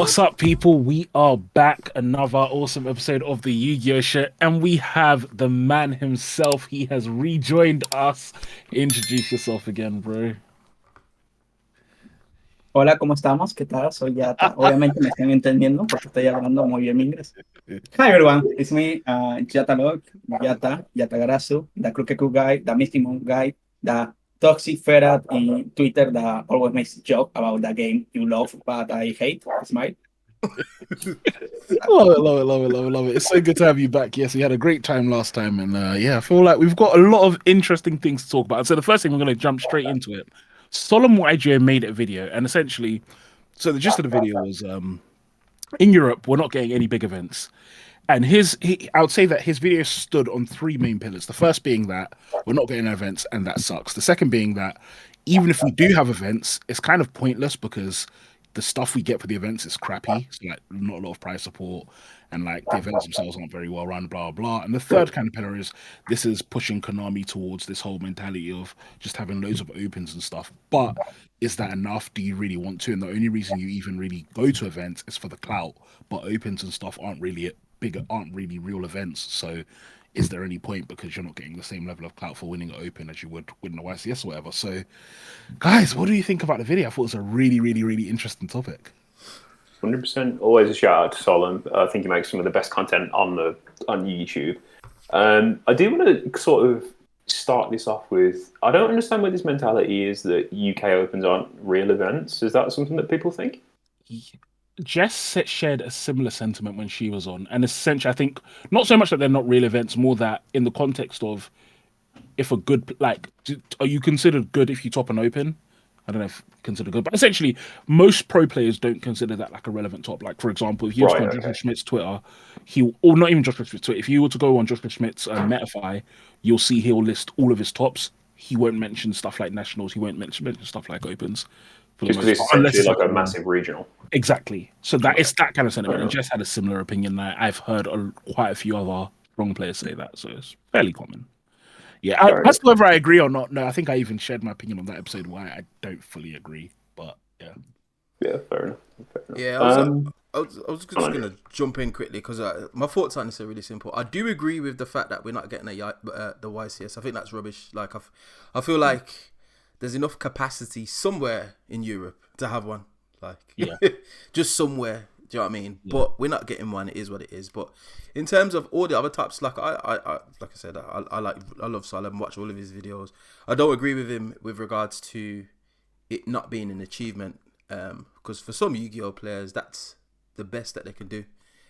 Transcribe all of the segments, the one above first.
What's up, people? We are back. Another awesome episode of the Yu-Gi-Oh! Show, and we have the man himself. He has rejoined us. Introduce yourself again, bro. Hola, ¿cómo estamos? ¿Qué tal? Soy Yata. Obviamente me están entendiendo porque estoy hablando muy bien mi inglés. Hi everyone, it's me, Yata Log, Yata Garasu, the Crooked Cool guy, the Misty Moon guy, the toxic ferret in Twitter that always makes joke about the game you love but I hate. Smile. Love it, love it, love it, love it, love it. It's so good to have you back. Yes, we had a great time last time, and yeah, I feel like we've got a lot of interesting things to talk about. So the first thing we're going to jump straight into it. Solemn Yugioh made a video, and essentially, so the gist of the video was in Europe, we're not getting any big events. And I would say that his video stood on three main pillars. The first being that we're not getting events, and that sucks. The second being that even if we do have events, it's kind of pointless because the stuff we get for the events is crappy. So like not a lot of prize support, and like the events themselves aren't very well run, blah blah. And the third kind of pillar is this is pushing Konami towards this whole mentality of just having loads of opens and stuff. But is that enough? Do you really want to? And the only reason you even really go to events is for the clout. But opens and stuff aren't really real events. So is there any point because you're not getting the same level of clout for winning an open as you would win the YCS or whatever? So guys, what do you think about the video? I thought it was a really, really, really interesting topic. 100%. Always a shout out to Solon. I think he makes some of the best content on YouTube. I do want to sort of start this off with, I don't understand where this mentality is that UK Opens aren't real events. Is that something that people think? Jess shared a similar sentiment when she was on, and essentially, I think not so much that they're not real events, more that in the context of if a good are you considered good if you top an open? I don't know if considered good, but essentially, most pro players don't consider that like a relevant top. Like for example, if you go on Joshua Schmidt's Twitter, or not even Joshua Schmidt's Twitter, if you were to go on Joshua Schmidt's Metafy, you'll see he'll list all of his tops. He won't mention stuff like nationals. He won't mention stuff like opens. Just because it's essentially like a massive regional. Exactly. So that is that kind of sentiment. And Jess had a similar opinion that I've heard quite a few other strong players say that. So it's fairly common. Yeah, as to whether I agree or not, no, I think I even shared my opinion on that episode why I don't fully agree. But yeah. Yeah, fair enough. Yeah, I was just going to jump in quickly because my thoughts on this are really simple. I do agree with the fact that we're not getting the YCS. I think that's rubbish. Like I feel like there's enough capacity somewhere in Europe to have one. Like, yeah, just somewhere. Do you know what I mean? Yeah. But we're not getting one. It is what it is. But in terms of all the other types, like I said, I love Solomon. Watch all of his videos. I don't agree with him with regards to it not being an achievement. Because for some Yu-Gi-Oh players, that's the best that they can do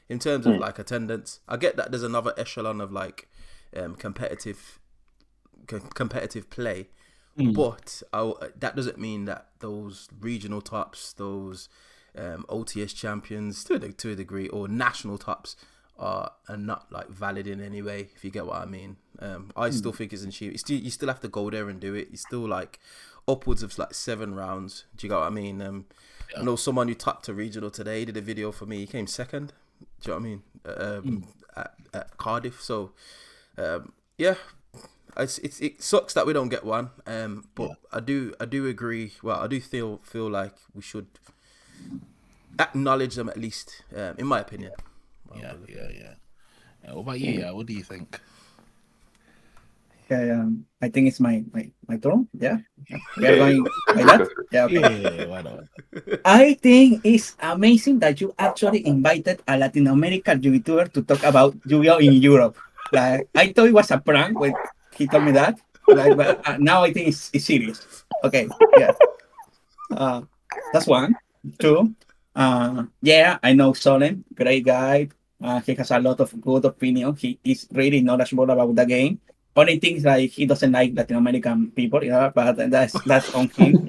in terms of like attendance. I get that there's another echelon of like competitive play. But that doesn't mean that those regional tops, those OTS champions to a degree, or national tops are not like valid in any way, if you get what I mean. I still think it's achievable. You still have to go there and do it. It's still like upwards of like 7 rounds. Do you get what I mean? I know someone who topped a regional today, did a video for me. He came second. Do you know what I mean? At Cardiff. So, yeah. It sucks that we don't get one, but yeah. I do agree. Well, I do feel like we should acknowledge them at least, in my opinion. Yeah. What about you? Yeah, what do you think? I think it's my turn. Yeah. We are going like that. Yeah. Okay. Yeah, why not? I think it's amazing that you actually invited a Latin American YouTuber to talk about Yu-Gi-Oh in Europe. Like I thought it was a prank when he told me that, like, but now I think it's serious. Okay, yeah. That's one. Two. Yeah, I know Solen, great guy. He has a lot of good opinion. He is really knowledgeable about the game. Only things like he doesn't like Latin American people, but that's on him,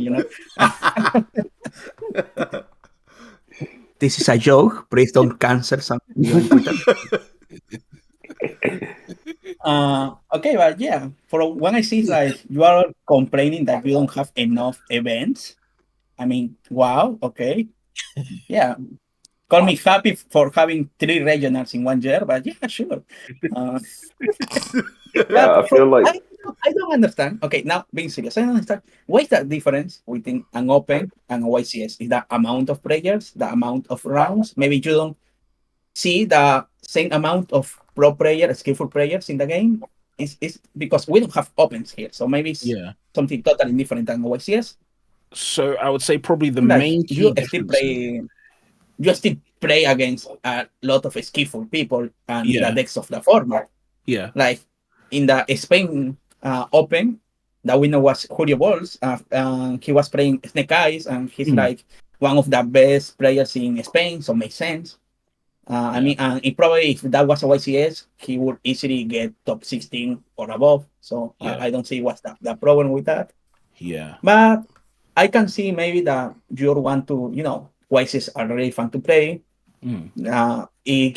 This is a joke. Please don't cancel something on Twitter. Okay, but yeah, for when I see like you are complaining that you don't have enough events, I mean, wow, okay, yeah, call me happy for having 3 regionals in 1 year, but yeah, sure. Yeah, I feel like I don't understand. Okay, now being serious, I don't understand. What is the difference between an open and a YCS? Is the amount of players, the amount of rounds? Maybe you don't see the same amount of pro players, skillful players in the game. Is because we don't have opens here, so maybe it's Yeah. something totally different than YCS. So I would say probably the Like main key differences. you still play against a lot of skillful people and the Yeah. decks of the format. Yeah. Like in the Spain Open, the winner was Julio Balls. He was playing Snake Eyes, and he's Mm. like one of the best players in Spain, so makes sense. I Yeah. mean, and it probably if that was a YCS, he would easily get top 16 or above. So Yeah. I don't see what's the problem with that. Yeah. But I can see maybe that you want to, YCS are really fun to play. Mm. It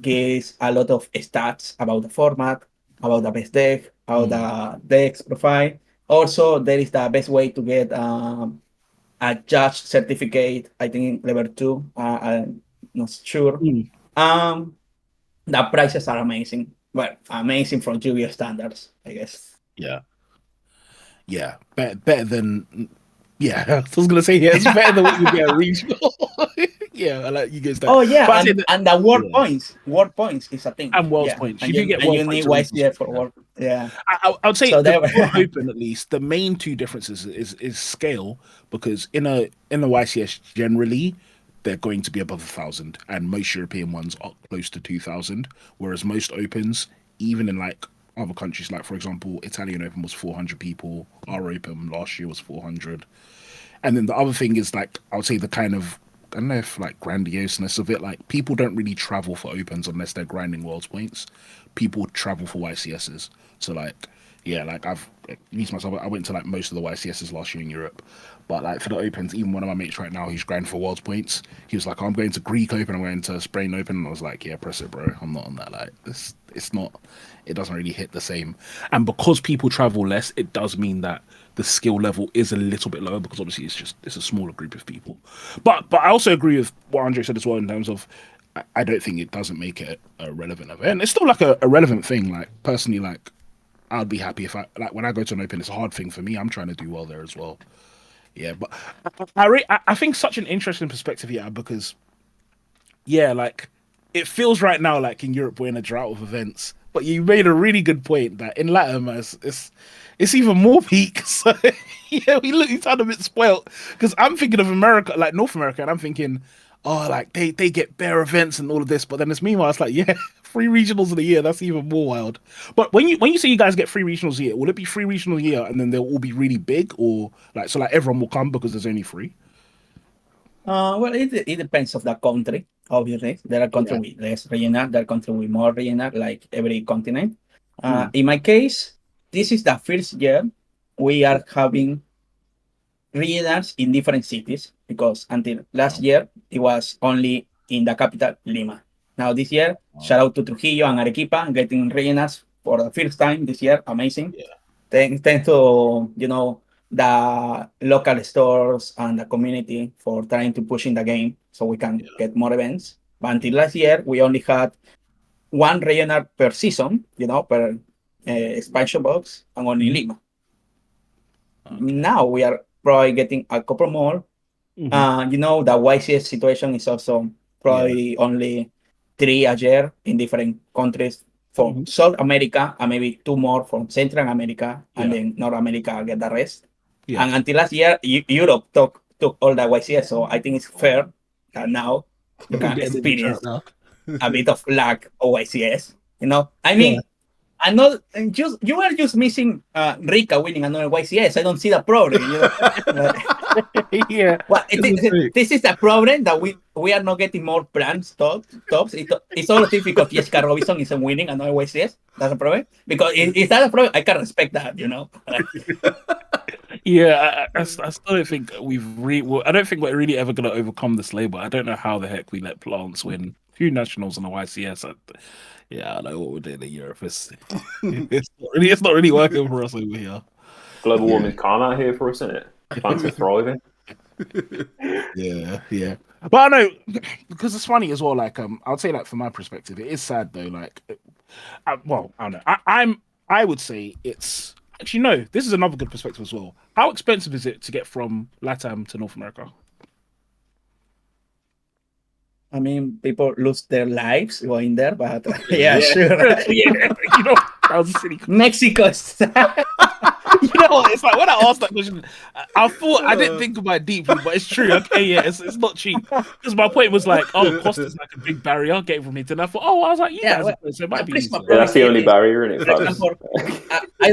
gives a lot of stats about the format, about the best deck, about Mm. the deck's profile. Also, there is the best way to get a judge certificate. I think level 2. I'm not sure. Mm. Um, the prices are amazing. Well, amazing from Yu-Gi-Oh standards, I guess. Yeah. Yeah. Better than. Yeah, I was gonna say yeah, it's better than what you get at regional. Yeah, I like you guys that. Oh yeah, But I say that and the word yeah, points. Word points is a thing. and world's Yeah, points. You do get and world you need points at regionals. YCF for Yeah. word. Yeah. I would say So the there. on open at least the main two differences is scale because in a YCS generally they're going to be above 1,000 and most European ones are close to 2,000, whereas most opens even in like other countries like for example Italian Open was 400 people, our Open last year was 400, and then the other thing is like I would say the kind of I don't know if like grandioseness of it, like people don't really travel for opens unless they're grinding world's points. People travel for YCSs. So like yeah, like I've at least myself I went to like most of the YCSs last year in Europe. But like for the opens, even one of my mates right now, he's grinding for world's points. He was like, oh, I'm going to Greek Open, I'm going to Spain Open, and I was like, yeah, press it, bro. I'm not on that. Like this, it's not. It doesn't really hit the same. And because people travel less, it does mean that the skill level is a little bit lower because obviously it's a smaller group of people. But I also agree with what Andre said as well in terms of I don't think it doesn't make it a relevant event. It's still like a relevant thing. Like personally, like I'd be happy if I like when I go to an open. It's a hard thing for me. I'm trying to do well there as well. Yeah, but I think such an interesting perspective here because yeah, like it feels right now like in Europe we're in a drought of events. But you made a really good point that in Latin, it's even more peak. So yeah, we sound a bit spoilt because I'm thinking of America, like North America, and I'm thinking, oh, like they get bare events and all of this. But then it's meanwhile, it's like yeah, 3 regionals in a year. That's even more wild. But when you say you guys get 3 regionals a year, will it be 3 regionals a year and then they'll all be really big, or like so like everyone will come because there's only three? Well, it depends of the country. Obviously, there are Yeah. countries with less regional, there are countries with more regional, like every continent. Mm. In my case, this is the first year we are having regionals in different cities because until last Wow. year it was only in the capital Lima. Now this year, Wow. shout out to Trujillo and Arequipa getting regionals for the first time this year. Amazing. Yeah. Thanks to the local stores and the community for trying to push in the game so we can Yeah. get more events. But until Mm. last year, we only had one regional per season, per expansion box, and only Mhm. Lima. Okay. Now we are probably getting a couple more. Hmm. The YCS situation is also Yeah. probably only 3 a year in different countries for Hmm. South America and maybe two more from Central America, and Yeah. then North America get the rest. Yeah. And until last year, Europe took all the YCS, so I think it's fair that now you We're can getting in the drought experience now. a bit of luck of YCS. I Yeah. mean, I know you were just missing Rika winning another YCS. I don't see the problem. But, Yeah. well, It's a thing. this is the problem that we are not getting more brands tops. It's all typical Jessica Robinson isn't winning another YCS. That's a problem because is that a problem? I can respect that. Yeah, I still don't think well, I don't think we're really ever going to overcome this label. I don't know how the heck we let plants win a few nationals and a YCS. Yeah, I know what we're doing in Europe. It's not really working for us over here. Global Yeah, warming's calm out here for us, isn't it? Plants are thriving. yeah, yeah. But I know because it's funny as well. Like, I would say, like, from my perspective, it is sad though. Like, well, I don't know. I would say it's Actually, no. This is another good perspective as well. How expensive is it to get from LATAM to North America? I mean, people lose their lives going there, but yeah, sure. Yeah, you know, that was a silly. Mexico. You know what? It's like when I asked that question, I thought I didn't think about it deeply, but it's true. Okay, yeah, it's not cheap. Because my point was like, oh, cost is like a big barrier getting from here to there. I thought, oh, I was like, you Yeah, guys well, are close, so it might be Prisma easier. Yeah, that's the only is- barrier in it, For folks. example, I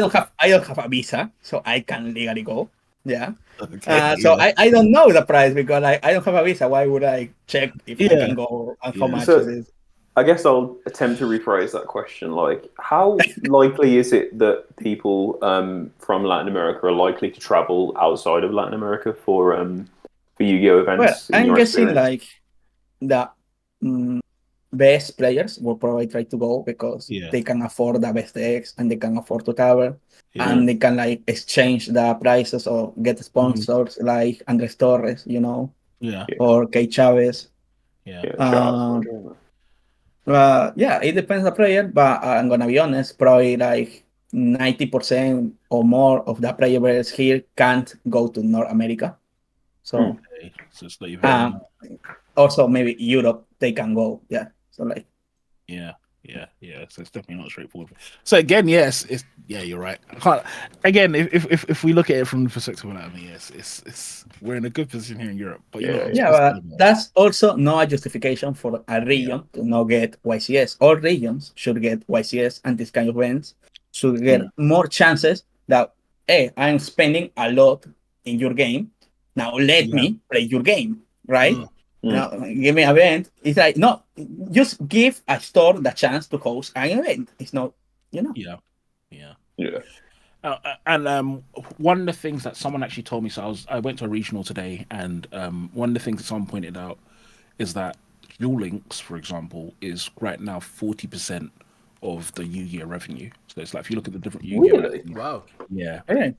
don't have a visa, so I can legally go. Yeah. Okay, So yeah. I don't know the price because I don't have a visa. Why would I check if I Yeah. can go and how Yeah. much So- is it? I guess I'll attempt to rephrase that question. Like, how likely is it that people from Latin America are likely to travel outside of Latin America for Yu-Gi-Oh Well, events? In I'm your guessing experience? like the best players will probably try to go because Yeah. they can afford the best decks and they can afford to travel Yeah. and they can like exchange the prices or get sponsors like Andres Torres, Yeah. or Kay Chavez. Yeah. Yeah, shout out to Andrea. Yeah, it depends on the player, but I'm gonna be honest, probably like 90% or more of the players here can't go to North America. So Okay. So it's not even. also maybe Europe they can go. Yeah. So like Yeah, yeah. So it's definitely not straightforward. So again, yes, it's yeah, you're right. I can't, again, if we look at it from the perspective of that, I mean, yes, it's we're in a good position here in Europe, but you know, Yeah, it's yeah, just but that's also not a justification for a region to not get YCS. All regions should get YCS and this kind of events should get more chances that, hey, I'm spending a lot in your game. Now let me play your game, right? Now give me an event. It's like, no, just give a store the chance to host an event. It's not, yeah, yeah. yeah. And one of the things that someone actually told me, so I went to a regional today, and one of the things that someone pointed out is that Duel Links, for example, is right now 40% of the Yu-Gi-Oh revenue. So it's like if you look at the different Yu-Gi-Oh, Really? Wow. yeah. okay.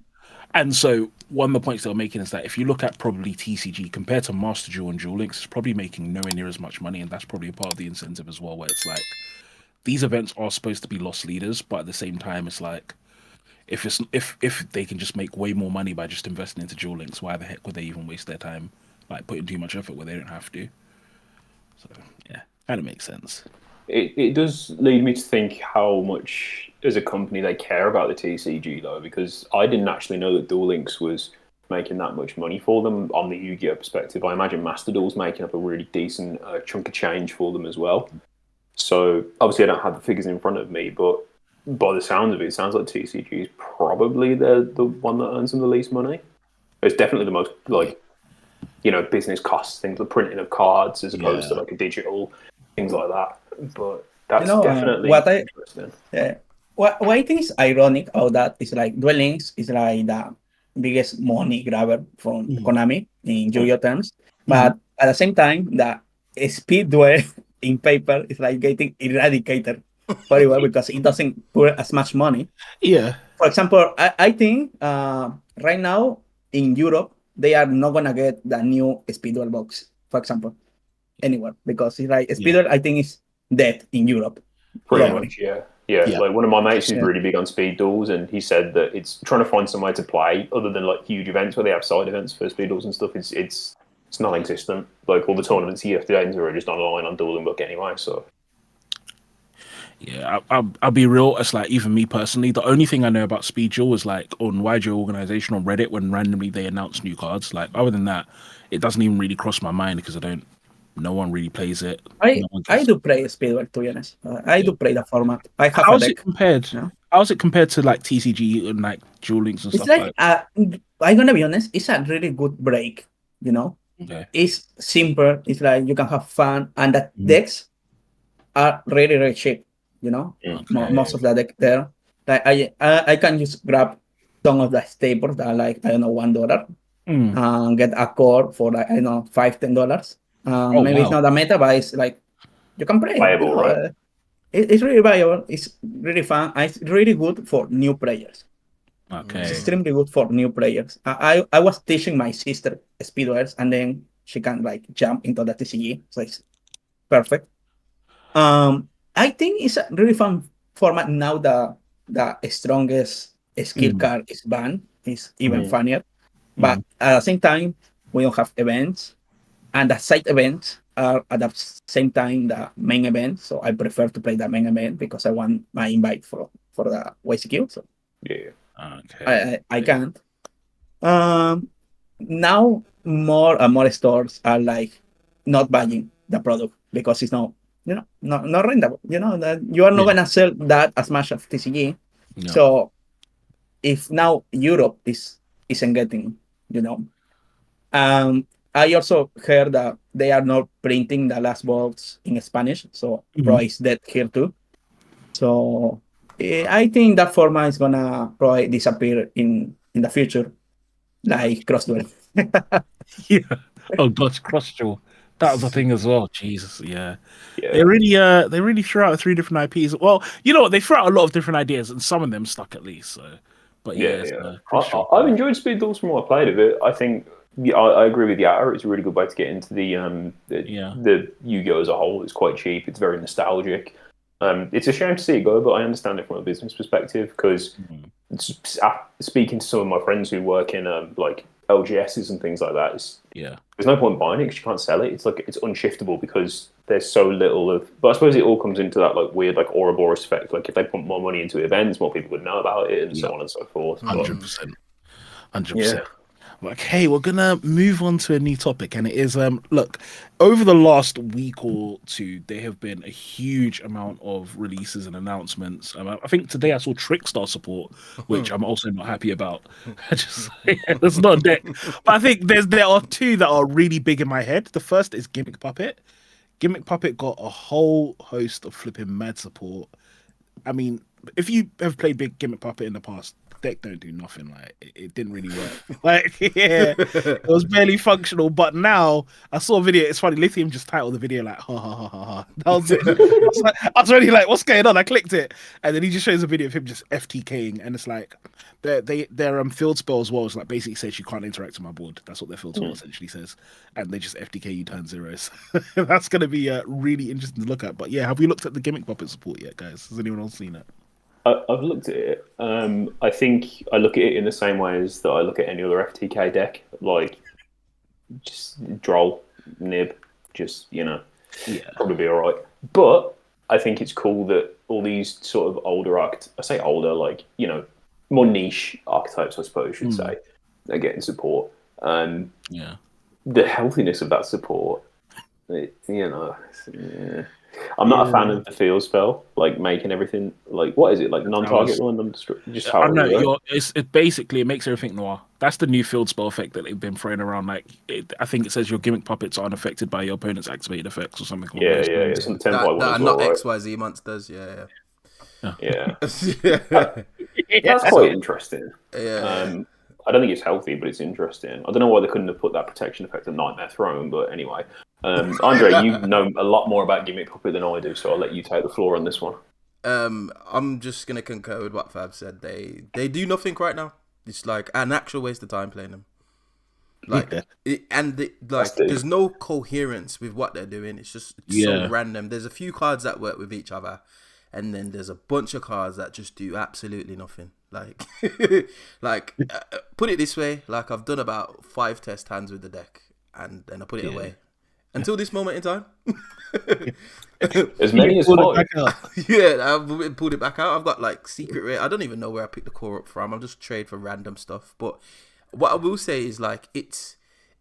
And so one of the points they were making is that if you look at probably TCG compared to Master Duel and Duel Links, it's probably making nowhere near as much money, and that's probably a part of the incentive as well, where it's like these events are supposed to be loss leaders, but at the same time, it's like if they can just make way more money by just investing into Duel Links, why the heck would they even waste their time like putting too much effort where they don't have to? So yeah, kind of makes sense. It does lead me to think how much, as a company, they care about the TCG, though, because I didn't actually know that Duel Links was making that much money for them on the Yu-Gi-Oh perspective. I imagine Master Duel's making up a really decent chunk of change for them as well. So obviously, I don't have the figures in front of me, but by the sounds of it, it sounds like TCG is probably the one that earns them the least money. It's definitely the most business costs, things, the printing of cards as opposed to like a digital, things like that. But that's definitely interesting. What I think is ironic of that is like Duel Links is like the biggest money grabber from Konami in Yu-Gi-Oh terms, but at the same time, the speed duel in paper is like getting eradicated very well because it doesn't put as much money. Yeah. For example, I think right now in Europe they are not gonna get the new speed duel box, for example, anywhere because it's like speed duel I think is dead in Europe. Pretty Globally. much, yeah. Like one of my mates who's really big on speed duels, and he said that it's trying to find some way to play other than like huge events where they have side events for speed duels and stuff. It's non-existent. Like all the tournaments you have to enter are just online on Duel and Book anyway. So yeah, I'll be real. It's like even me personally, the only thing I know about Speed Duel is like on YJ organization on Reddit when randomly they announce new cards. Like other than that, it doesn't even really cross my mind because no one really plays it. I do play Speedwell, to be honest. I do play the format. I have How's a deck. it compared? You know? How's it compared to like TCG and like Duel Links and It's stuff like, I'm gonna be honest, it's a really good break, Okay. It's simple, it's like you can have fun, and the decks are really, really cheap, most of the deck there. Like I can just grab some of the staples that are like, I don't know, $1, and get a core for like, I don't know, $5-10. Maybe it's not a meta, but it's like you can play. viable, right? It's really viable. It's really fun. And it's really good for new players. Okay. It's extremely good for new players. I was teaching my sister speedwares, and then she can like jump into the TCG, so it's perfect. I think it's a really fun format now. The strongest skill card is banned. It's even Mm. funnier. But at the same time, we don't have events, and the side events are at the same time the main event. So I prefer to play the main event because I want my invite for the YCQ. So Yeah. Okay. I can't. Now more and more stores are like not buying the product because it's not not rentable. That you are not Yeah. gonna sell that as much of TCG. Yeah. So if now Europe isn't getting, you know, I also heard that they are not printing the last box in Spanish, so Pro Mhm. is dead here too. So I think that format is gonna probably disappear in the future, like Crossduel. Yeah. Oh gosh, Crossjaw. That was a thing as well. Jesus, yeah. Yeah. They really threw out three different IPs. Well, you know what? They threw out a lot of different ideas, and some of them stuck at least. So, but yeah, Yeah, it's, yeah. Crossjaw. I've enjoyed Speed Duels from what I played of it. I think yeah, I agree with Yatta. It's a really good way to get into Yeah. the Yu-Gi-Oh as a whole. It's quite cheap. It's very nostalgic. It's a shame to see it go, but I understand it from a business perspective because Mhm. speaking to some of my friends who work in like LGSs and things like that, Yeah. there's no point buying it because you can't sell it. It's like it's unshiftable because there's so little of. But I suppose it all comes into that like weird like Ouroboros effect. Like if they put more money into events, more people would know about it, and Yeah. so on and so forth. But 100%. 100%. yeah, Okay, we're gonna move on to a new topic, and it is look, over the last week or two, there have been a huge amount of releases and announcements. I think today I saw Trickstar support, which I'm also not happy about. I just It's not a deck, but I think there are two that are really big in my head. The first is Gimmick Puppet. Gimmick Puppet got a whole host of flipping mad support. I mean, if you have played Big Gimmick Puppet in the past, the deck don't do nothing. Like it didn't really work. Like yeah, it was barely functional. But now I saw a video. It's funny. Lithium just titled the video like ha ha ha ha ha. That was it. I was already like, what's going on? I clicked it, and then he just shows a video of him just FTKing, and it's like their field spell as well is like basically says you can't interact with my board. That's what their field spell essentially says, and they just FTK you turn zeros. That's gonna be really interesting to look at. But yeah, have we looked at the Gimmick Puppet support yet, guys? Has anyone else seen it? I've looked at it. I think I look at it in the same way as that I look at any other FTK deck, like just droll, nib, just Yeah. probably be all right. But I think it's cool that all these sort of older I say older, like more niche archetypes, I suppose you should say, are getting support. Yeah. The healthiness of that support, yeah. I'm not a fan of the field spell, like making everything like what is it like non-target random just I how know it works. it basically it makes everything noir. That's the new field spell effect that they've been throwing around. Like I think it says your gimmick puppets are unaffected by your opponent's activated effects or something along Yeah, those yeah, lines. it's on the 10 by that 1 as are well, not right? XYZ monsters. Yeah, Yeah, yeah. that's quite interesting. Yeah. I don't think it's healthy, but it's interesting. I don't know why they couldn't have put that protection effect of Nightmare Throne, but anyway. Andre, you know a lot more about Gimmick Puppet than I do, so I'll let you take the floor on this one. I'm just gonna concur with what Fab said. They do nothing right now. It's like an actual waste of time playing them. Like there's no coherence with what they're doing. It's just so random. There's a few cards that work with each other, and then there's a bunch of cards that just do absolutely nothing. Like, put it this way: like I've done about 5 test hands with the deck, and then I put it away until this moment in time. As many as 5. Yeah, I've pulled it back out. I've got like secret rare. I don't even know where I picked the core up from. I'm just trade for random stuff. But what I will say is like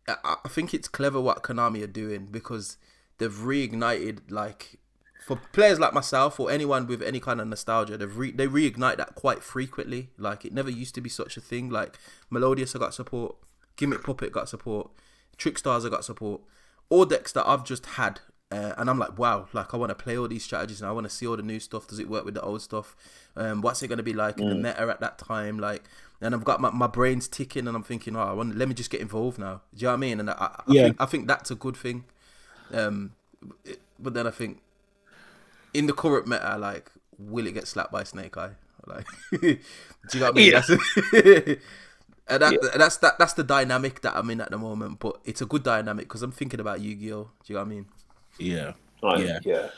I think it's clever what Konami are doing because they've reignited like for players like myself or anyone with any kind of nostalgia. They reignite that quite frequently. Like it never used to be such a thing. Like Melodious I got support, Gimmick Puppet got support, Trickstars I got support. All decks that I've just had. And I'm like, wow, like I want to play all these strategies and I want to see all the new stuff. Does it work with the old stuff? What's it going to be like in the meta at that time? Like, and I've got my brain's ticking and I'm thinking, let me just get involved now. Do you know what I mean? And I think that's a good thing. But then I think in the current meta, like, will it get slapped by Snake Eye? Like, do you know what I mean? Yeah. And that's the dynamic that I'm in at the moment. But it's a good dynamic because I'm thinking about Yu-Gi-Oh. Do you know what I mean? Yeah. Yeah.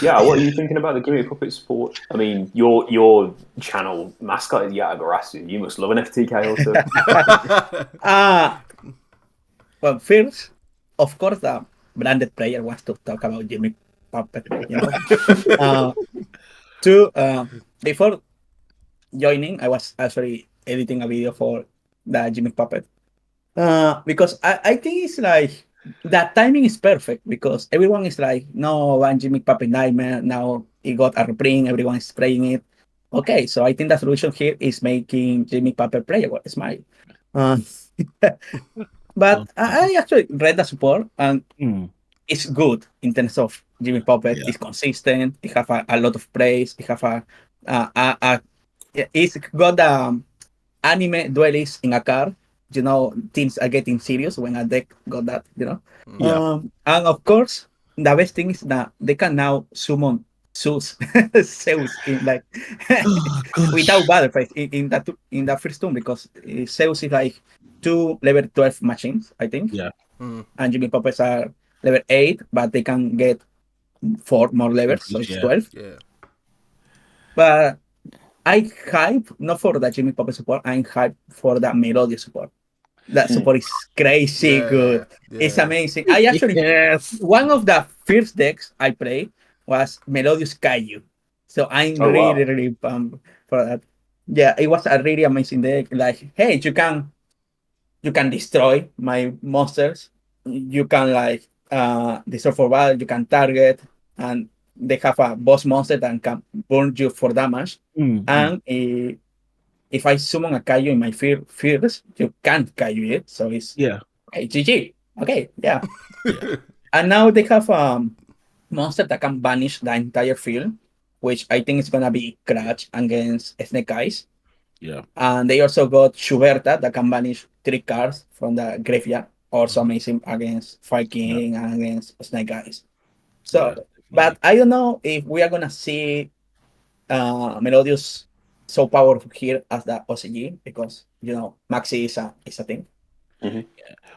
Yeah, what are you thinking about the Gimme Puppet support? I mean, your channel mascot is Yatagarasu. You must love an FTK also. uh, well, first, of course, the branded player wants to talk about Jimmy Puppet, Uh, two, before joining, I was actually editing a video for the Jimmy Puppet. Because I think it's like that timing is perfect because everyone is like, no, one Jimmy Puppet Nightmare. Now it got a reprint, everyone is playing it. Okay, so I think the solution here is making Jimmy Puppet playable. It's my. Uh, Oh, but I actually read the support and mm, it's good in terms of Jimmy Puppet. yeah. It's consistent. It have a lot of praise. It have a it's got anime duelists in a car. Things are getting serious when a deck got that. Yeah. And of course, the best thing is that they can now summon Zeus, Zeus in like Oh without gosh. battle phase in the first turn because Zeus is like two level 12 machines, I think, Yeah. and Jimmy Puppets are level 8, but they can get 4 more levels, so it's Yeah. 12. Yeah. But I hype not for the Jimmy Puppet support, I'm hype for the Melodious support. That Mm. support is crazy Yeah. good. It's Yeah. amazing. I actually Yes. one of the first decks I played was Melodious Kaiju. So I'm Oh really, wow. really pumped for that. Yeah, it was a really amazing deck. Like, hey, you can destroy my monsters. You can like destroy for battle, you can target, and they have a boss monster that can burn you for damage. Mm, mm, And if I summon a Kaiju in my fields, you can't Kaiju it. So it's yeah. okay, GG. Okay, yeah. Yeah. And now they have monster that can banish the entire field, which I think is gonna be clutch against Snake Eyes. Yeah. And they also got Schuberta that can banish 3 cards from the graveyard. Also amazing against Fire Yeah. King and against Snake Eyes. Yeah. So, but Definitely. I don't know if we are gonna see Melodious so powerful here as the OCG because Maxi is a thing. Hmm.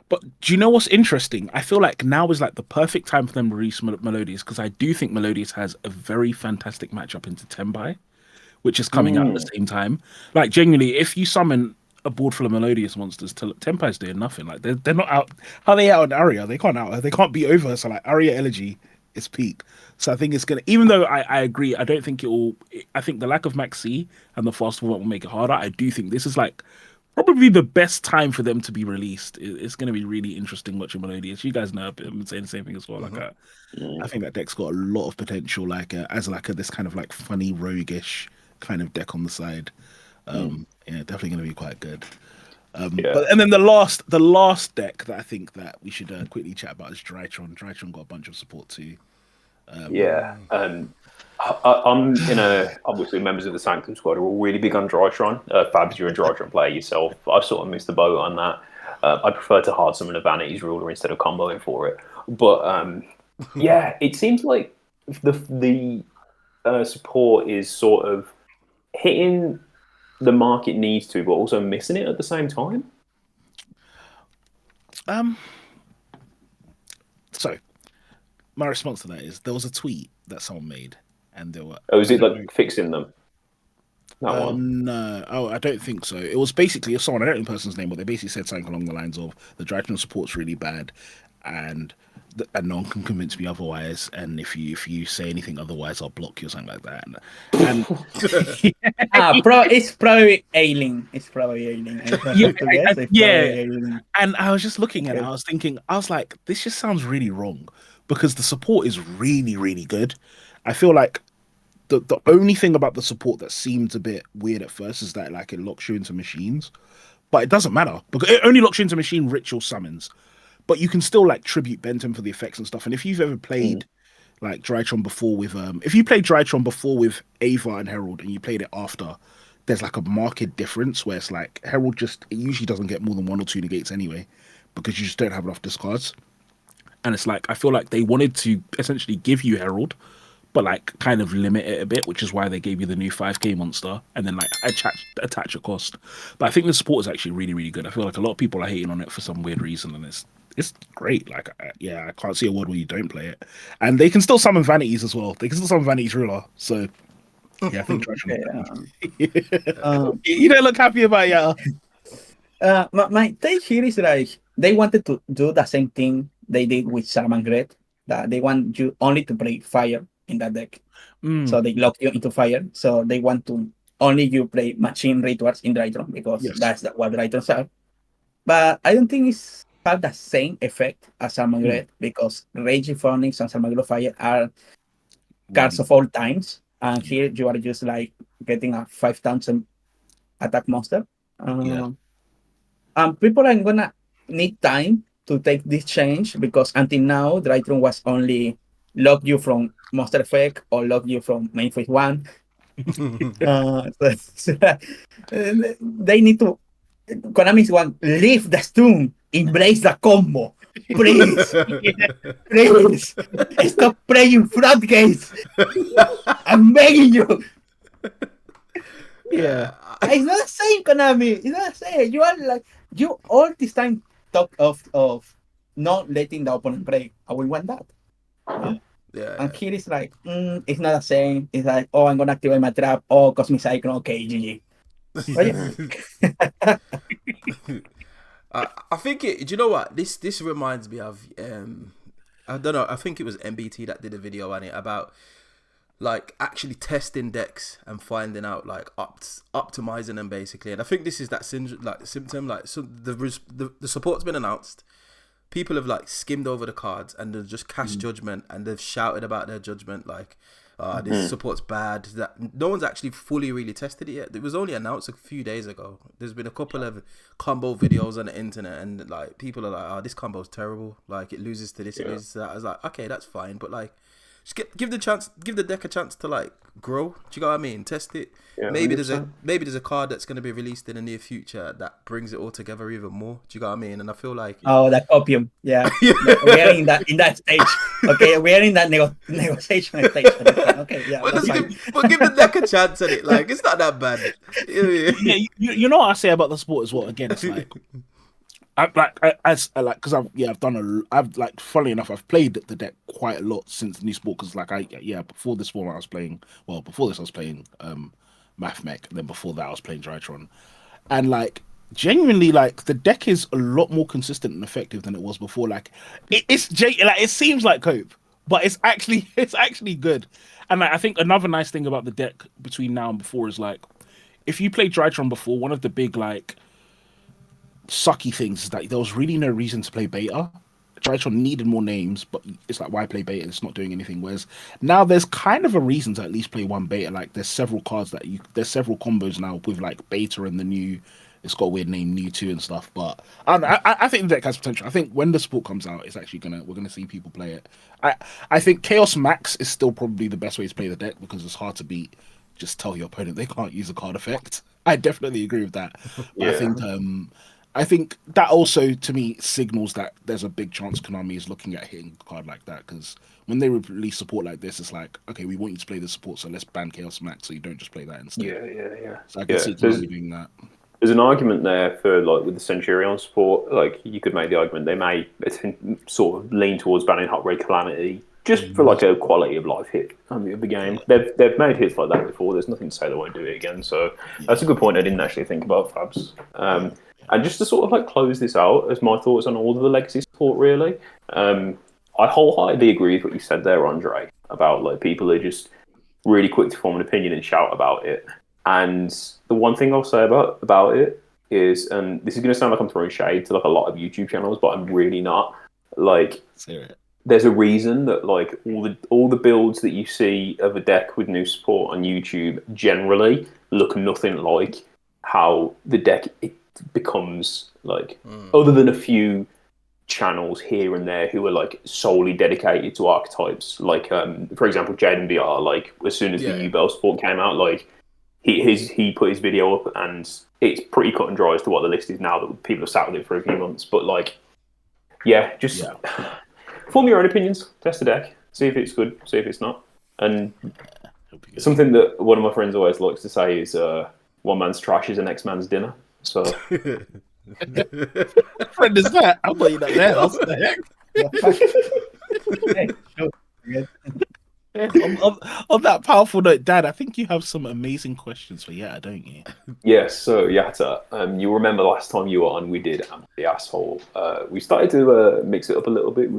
But do you know what's interesting? I feel like now is like the perfect time for them to release Melodious because I do think Melodious has a very fantastic matchup into Tenbai, which is coming out at the Mm. same time. Like genuinely, if you summon a board full of Melodious monsters, Tenpai's doing nothing. Like they're not out. How are they out in Aria? They can't out. They can't beat over. So like Aria Elegy is peak. So I think it's gonna. Even though I agree, I don't think it will. I think the lack of Max C and the fast forward will make it harder. I do think this is like probably the best time for them to be released. It's going to be really interesting watching Melodious. You guys know I've been saying the same thing as well. Like, I think that deck's got a lot of potential, like as like this kind of like funny roguish kind of deck on the side. Yeah, definitely going to be quite good. Yeah. But and then the last deck that I think that we should quickly chat about is Drytron. Drytron got a bunch of support too. Yeah. I'm in obviously members of the Sanctum squad are all really big on Drytron. Fabs, you're a Drytron player yourself. I've sort of missed the boat on that. I prefer to hard summon a Vanity's Ruler instead of comboing for it. But yeah, it seems like the support is sort of hitting the market needs to, but also missing it at the same time. Um, so my response to that is there was a tweet that someone made, and there were Oh, is I it don't know. like fixing them? That one. No, oh, I don't think so. It was basically someone I don't know the person's name, but they basically said something along the lines of the Drytron support's really bad, and and no one can convince me otherwise. And if you say anything otherwise, I'll block you or something like that. And It's probably ailing. It's probably ailing. I yeah, have to guess. It's yeah. probably ailing. And I was just looking at it, Okay. I was thinking, I was like, this just sounds really wrong because the support is really, really good. I feel like the only thing about the support that seemed a bit weird at first is that like it locks you into machines, but it doesn't matter because it only locks you into machine ritual summons. But you can still like tribute Benton for the effects and stuff. And if you've ever Mm. played like Drytron before with if you played Drytron before with Ava and Herald and you played it after, there's like a marked difference where it's like Herald just it usually doesn't get more than 1 or 2 negates anyway because you just don't have enough discards. And it's like I feel like they wanted to essentially give you Herald, but like kind of limit it a bit, which is why they gave you the new 5k monster and then like attach a cost. But I think the support is actually really, really good. I feel like a lot of people are hating on it for some weird reason, and it's it's great. Like, I can't see a world where you don't play it. And they can still summon vanities as well. They can still summon vanities ruler. So yeah, I think Tritron. Um, You don't look happy about it, yeah. my take here is like they wanted to do the same thing they did with Salamangreat, that they want you only to play fire in that deck. Mm, So they lock you into fire. So they want to only you play machine rituals in Drytron because yes. that's what Drytrons are. But I don't think it's have the same effect as Salamangreat because Raging Phoenix and Salamangreat Fire are cards One. of all times. And Yeah. here you are just like getting a 5,000 attack monster. Yeah. People are gonna need time to take this change because until now, Drytron was only lock you from monster effect or lock you from main phase one. They need to. Konami's one leave the stone, embrace the combo, please, please stop playing floodgates. I'm begging you. Yeah. It's not the same, Konami. It's not the same. You are like you all this time talk of not letting the opponent play. I will want that. And here it's like, it's not the same. It's like, oh, I'm gonna activate my trap. Oh, Cosmic Cyclone. Okay, GG. But yeah. I think it. Do you know what this reminds me of? I don't know. I think it was MBT that did a video on it about like actually testing decks and finding out like optimizing them basically. And I think this is that symptom. Like, so the support's been announced. People have like skimmed over the cards and they've just cast judgment and they've shouted about their judgment like, this support's bad. That no one's actually fully really tested it yet. It was only announced a few days ago. There's been a couple of combo videos on the internet and like people are like, oh, this combo's terrible. Like it loses to this, it loses to that. I was like, okay, that's fine, but like just give the deck a chance to like grow. Do you know what I mean? Test it. Yeah, maybe there's a card that's going to be released in the near future that brings it all together even more. Do you know what I mean? And I feel like Oh, the copium. Yeah. We are in that stage. Okay, we are in that negotiation stage. Okay, yeah. But, That's fine. give the deck a chance at it. Like it's not that bad. Yeah, you know what I say about the sport as well. Again, it's like because I've like funnily enough I've played the deck quite a lot since the new sport because before this one I was playing Math Mech, and then before that I was playing Drytron, and like genuinely like the deck is a lot more consistent and effective than it was before. Like it seems like cope, but it's actually good. And like, I think another nice thing about the deck between now and before is like if you played Drytron before, one of the big like sucky things is that there was really no reason to play beta. Drytron needed more names, but it's like, why play beta? It's not doing anything. Whereas now there's kind of a reason to at least play one beta. Like there's several cards there's several combos now with like beta and the new. It's got a weird name, new 2 and stuff. But I think the deck has potential. I think when the sport comes out, it's actually we're gonna see people play it. I think Chaos Max is still probably the best way to play the deck because it's hard to beat. Just tell your opponent they can't use a card effect. I definitely agree with that. But I think that also, to me, signals that there's a big chance Konami is looking at hitting a card like that, because when they release support like this, it's like, okay, we want you to play the support, so let's ban Chaos Max so you don't just play that instead. Yeah. So I can see Konami doing that. There's an argument there for, like, with the Centurion support, like, you could make the argument they may sort of lean towards banning Hot Ray Calamity just for, like, a quality of life hit of the game. They've made hits like that before. There's nothing to say they won't do it again, so that's a good point I didn't actually think about, Fabs. And just to sort of like close this out as my thoughts on all of the legacy support, really, I wholeheartedly agree with what you said there, Andre, about like people are just really quick to form an opinion and shout about it. And the one thing I'll say about it is, and this is going to sound like I'm throwing shade to like a lot of YouTube channels, but I'm really not. Like, there's a reason that like all the builds that you see of a deck with new support on YouTube generally look nothing like how the deck becomes like, other than a few channels here and there who are like solely dedicated to archetypes, like for example Jaden BR, like as soon as the Yugioh support came out, like he put his video up and it's pretty cut and dry as to what the list is now that people have sat with it for a few months. But like form your own opinions, test the deck, see if it's good, see if it's not. And something that one of my friends always likes to say is one man's trash is the next man's dinner. So friend is that? I'm not even at their house. What the heck? Yeah, fuck. Hey, sure. Yeah. Yeah, on that powerful note, Dad, I think you have some amazing questions for Yata, don't you? Yes, so Yatta, you remember last time you were on, we did Am I the Asshole. We started to mix it up a little bit.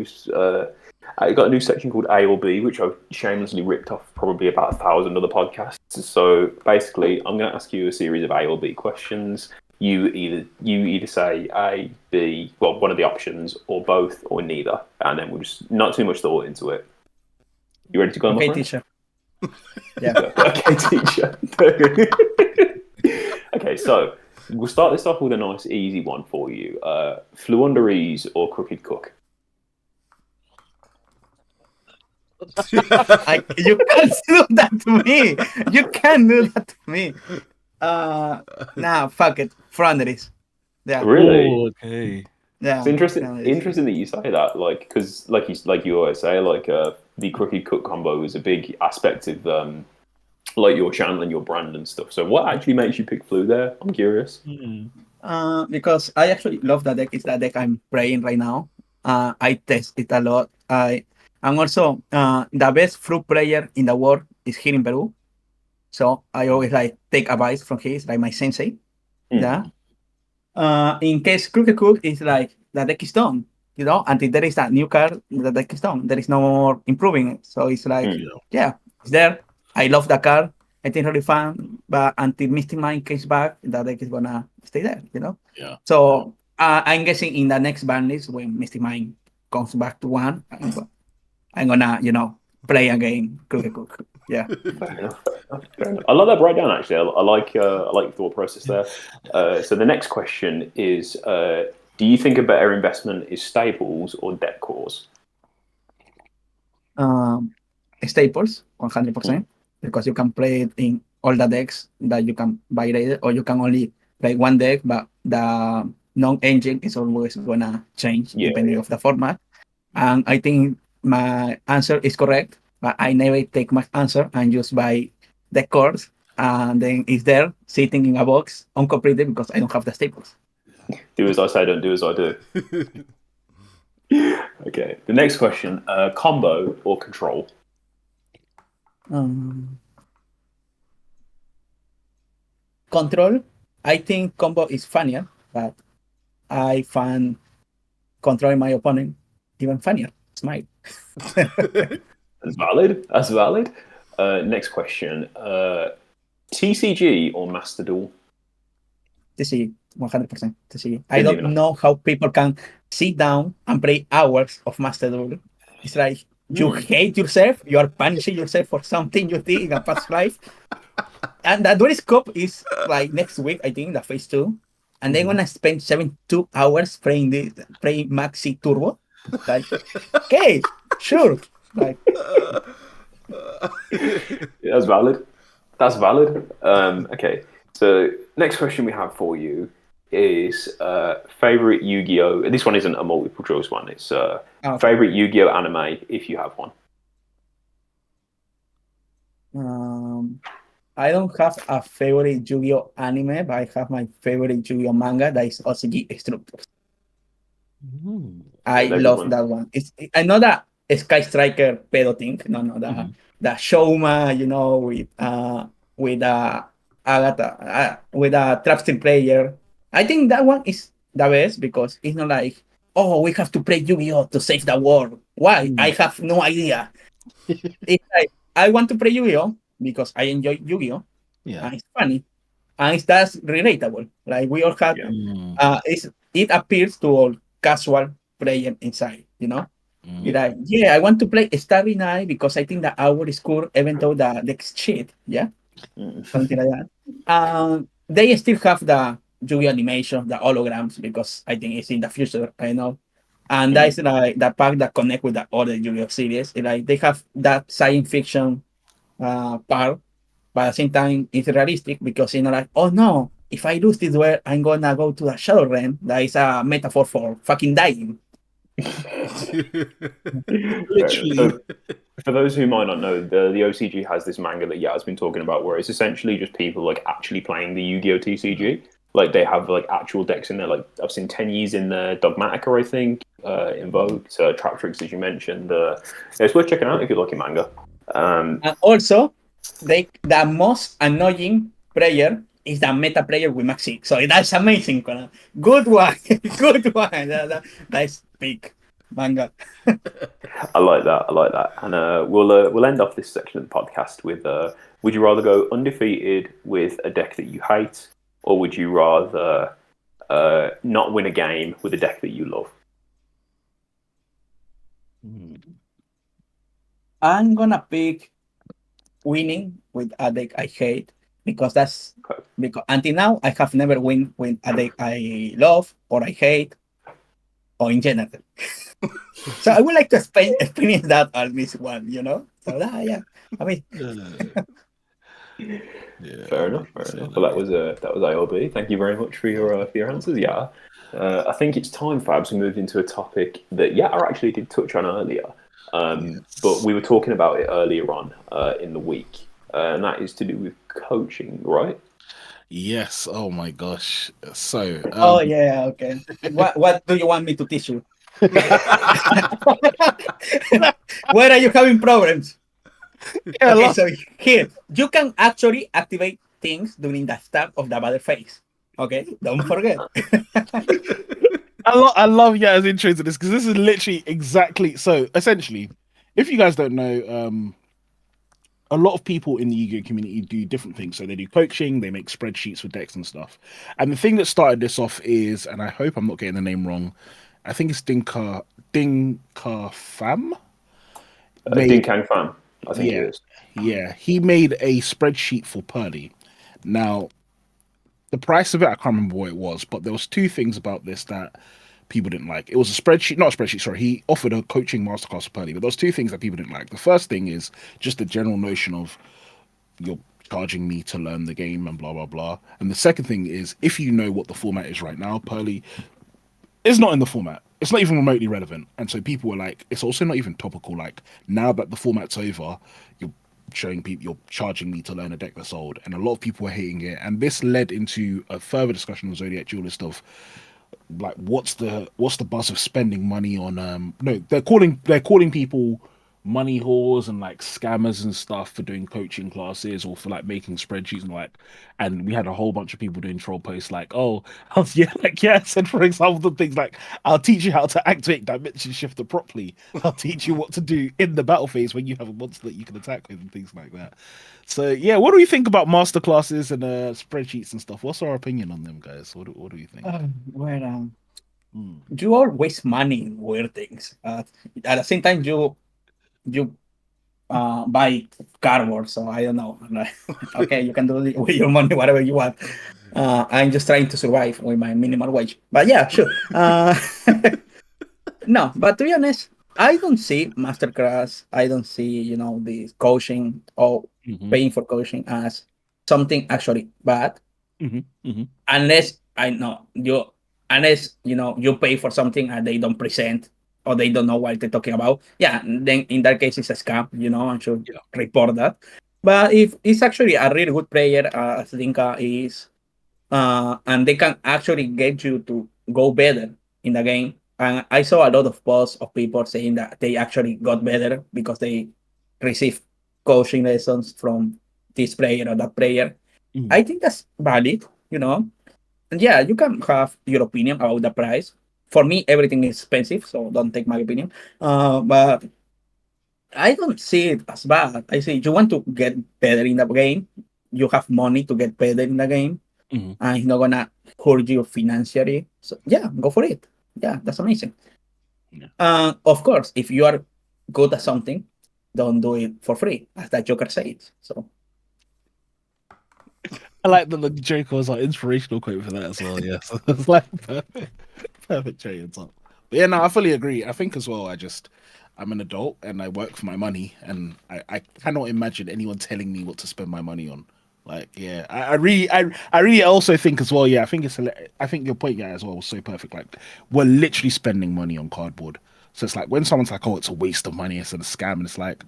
I got a new section called A or B, which I've shamelessly ripped off probably about 1,000 other podcasts. So basically, I'm going to ask you a series of A or B questions. You either say A, B, well, one of the options, or both, or neither, and then we'll just not too much thought into it. You ready to go, my Okay, friend? teacher. Yeah. Okay, teacher. Okay, so we'll start this off with a nice, easy one for you. Flew under ease or crooked cook? You can't do that to me. You can't do that to me. Nah, fuck it. Fronderies. Yeah, Really? Oh, okay. It's yeah. interesting. Fronderies. Interesting that you say that, like, because like you always say, like the crooked cook combo is a big aspect of like your channel and your brand and stuff. So, what actually makes you pick Flew there? I'm curious. Hmm. Because I actually love that deck. It's that deck I'm playing right now. I test it a lot. I'm also the best fruit player in the world is here in Peru. So I always like take advice from his, like my sensei. Yeah. In case Crooked Cook is like the deck is done, until there is a new card, the deck is done. There is no more improving it. So it's like, Yeah. yeah, it's there. I love the card. I think really fun. But until Mystic Mind comes back, the deck is gonna stay there. Yeah. So I'm guessing in the next ban list when Mystic Mind comes back to one, I'm gonna, play again Crooked Cook. Yeah. Fair enough. Fair enough. I love that breakdown. Actually, I like your thought process there. So the next question is: do you think a better investment is staples or deck cores? Staples, 100%, because you can play it in all the decks that you can buy later, or you can only play one deck, but the non-engine is always gonna change Yeah, depending of the format. And I think my answer is correct, but I never take my answer and just buy the cores, and then it's there sitting in a box uncompleted because I don't have the staples. do as I say, don't do as I do. Okay. The next question: combo or control? Control, I think combo is funnier, but I find controlling my opponent even funnier. Smile. That's valid. That's valid. Next question: TCG or Master Duel? TCG, 100% TCG. I Didn't don't even. know how people can sit down and play hours of Master Duel. It's like you hate yourself, you are punishing yourself for something you did in a past life. And the dual scope is like next week, I think, the phase 2. And then when I spend 72 hours playing Maxi Turbo, like, okay, sure. Like, Yeah, that's valid. That's valid. Okay. So next question we have for you is favorite Yu-Gi-Oh. This one isn't a multiple choice one. It's favorite Yu-Gi-Oh anime if you have one. I don't have a favorite Yu-Gi-Oh anime, but I have my favorite Yu-Gi-Oh manga that is OCG Structures. I they're good love ones. that one. I know that Sky Striker pedo thing. No, the Showma, with Agatha, with a Trapster player. I think that one is the best because it's not like, oh, we have to play Yu-Gi-Oh to save the world. Why? I have no idea. It's like I want to play Yu-Gi-Oh because I enjoy Yu-Gi-Oh. Yeah. And it's funny. And that's relatable. Like we all have it appears to all casual player inside. Like, yeah, I want to play Starry Night because I think the hour is cool, even though the next shit, yeah, something like that. They still have the Yu-Gi animation, the holograms, because I think it's in the future, I know. And that's like the part that connect with the other Yu-Gi-Oh series. Like they have that science fiction part, but at the same time it's realistic because like, oh no, if I lose this duel, I'm gonna go to the Shadow Realm. That is a metaphor for fucking dying. Literally. So, for those who might not know, the OCG has this manga that has been talking about, where it's essentially just people like actually playing the Yu-Gi-Oh TCG. Like they have like actual decks in there. Like I've seen Tenyis in there, Dogmatica, I think, Invoked, Trap Tricks, as you mentioned. It's worth checking out if you like manga. And also, the most annoying player is the meta player with Maxi. So that's amazing, Conan. Good one. Good one. That's big manga. I like that. I like that. And we'll end off this section of the podcast with: would you rather go undefeated with a deck that you hate, or would you rather not win a game with a deck that you love? I'm gonna pick winning with a deck I hate because that's Okay. because until now I have never win with a deck I love or I hate or in general. So I would like to experience that at least one, you know. So yeah, I mean, Yeah, Fair I'm enough. about to Fair say enough. that, Well, that was ALB. Thank you very much for your answers. Yeah, I think it's time, Fabs, we moved into a topic that I actually did touch on earlier, but we were talking about it earlier on in the week, and that is to do with coaching, right? Yes. Oh my gosh. So, oh yeah, okay. What do you want me to teach you? Where are you having problems? yeah, Okay, so here you can actually activate things during the start of the battle phase. Okay, don't forget. I love Ya's intro to this because this is literally exactly so. Essentially, if you guys don't know, a lot of people in the Yu-Gi-Oh community do different things. So they do coaching, they make spreadsheets with decks and stuff. And the thing that started this off is, and I hope I'm not getting the name wrong, I think it's Dinka Fam Din made. Kang fan, I think it Yeah, is. yeah. He made a spreadsheet for Pearly. Now, the price of it, I can't remember what it was, but there was two things about this that people didn't like. It was a spreadsheet, not a spreadsheet, sorry. He offered a coaching masterclass for Pearly, but there was two things that people didn't like. The first thing is just the general notion of you're charging me to learn the game and blah blah blah. And the second thing is if you know what the format is right now, Pearly is not in the format. It's not even remotely relevant. And so people were like, it's also not even topical. Like now that the format's over, you're showing people you're charging me to learn a deck that's old. And a lot of people were hating it. And this led into a further discussion on Zodiac Duelist of like what's the buzz of spending money on no they're calling people money whores and like scammers and stuff for doing coaching classes or for like making spreadsheets and like and we had a whole bunch of people doing troll posts like oh yeah like yeah I said for example the things like I'll teach you how to activate dimension shifter properly, I'll teach you what to do in the battle phase when you have a monster that you can attack with and things like that. So yeah, what do we think about master classes and spreadsheets and stuff? What's our opinion on them, guys? What do we think? Well, Hmm. you all waste money in weird things. At the same time, you buy cardboard. So I don't know. Okay, you can do with your money whatever you want. I'm just trying to survive with my minimal wage. But yeah, sure. No, but to be honest, I don't see masterclass. I don't see the coaching or Hmm. paying for coaching as something actually bad, Hmm. Hmm. unless I know you, unless you pay for something and they don't present or they don't know what they're talking about. Yeah, then in that case it's a scam. I should Yeah. report that. But if it's actually a really good player, as Linka is, and they can actually get you to go better in the game. And I saw a lot of posts of people saying that they actually got better because they received coaching lessons from this player or that player. Hmm. I think that's valid. And yeah, you can have your opinion about the price. For me, everything is expensive, so don't take my opinion. But I don't see it as bad. I say you want to get better in the game, you have money to get better in the game, Hmm. and it's not gonna hurt you financially. So yeah, go for it. Yeah, that's amazing. Yeah. Of course, if you are good at something, don't do it for free, as that Joker says. So I like that the Joker was like inspirational quote for that as well. Yes, it's like perfect cherry on top. But yeah, no, I fully agree. I think as well. I'm an adult and I work for my money, and I cannot imagine anyone telling me what to spend my money on. Like, yeah, I really also think as well. Yeah, I think I think your point, yeah, as well was so perfect. Like, we're literally spending money on cardboard. So it's like when someone's like, "Oh, it's a waste of money, it's a scam," and it's like,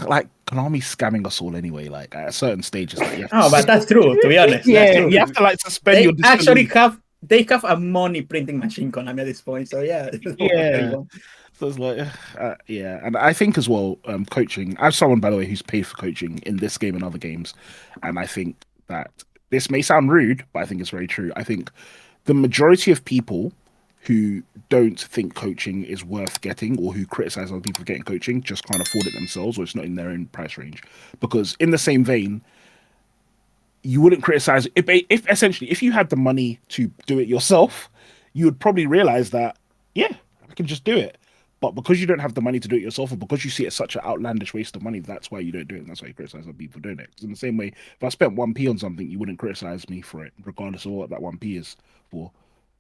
like Konami's scamming us all anyway. Like at a certain stage, it's like you have Oh, to, but that's true. To be honest, that's yeah, true. you have to like suspend your They actually disbelief. have a money printing machine, Konami, at this point. So yeah, there you Yeah. go. So it's like, yeah, and I think as well, coaching. As someone, by the way, who's paid for coaching in this game and other games, and I think that this may sound rude, but I think it's very true. I think the majority of people who don't think coaching is worth getting or who criticize other people for getting coaching just can't afford it themselves or it's not in their own price range. Because in the same vein, you wouldn't criticize if essentially if you had the money to do it yourself, you would probably realize that yeah, I can just do it. But because you don't have the money to do it yourself, or because you see it as such an outlandish waste of money, that's why you don't do it. And that's why you criticize other people doing it. Because in the same way, if I spent 1p on something, you wouldn't criticize me for it, regardless of what that 1p is for.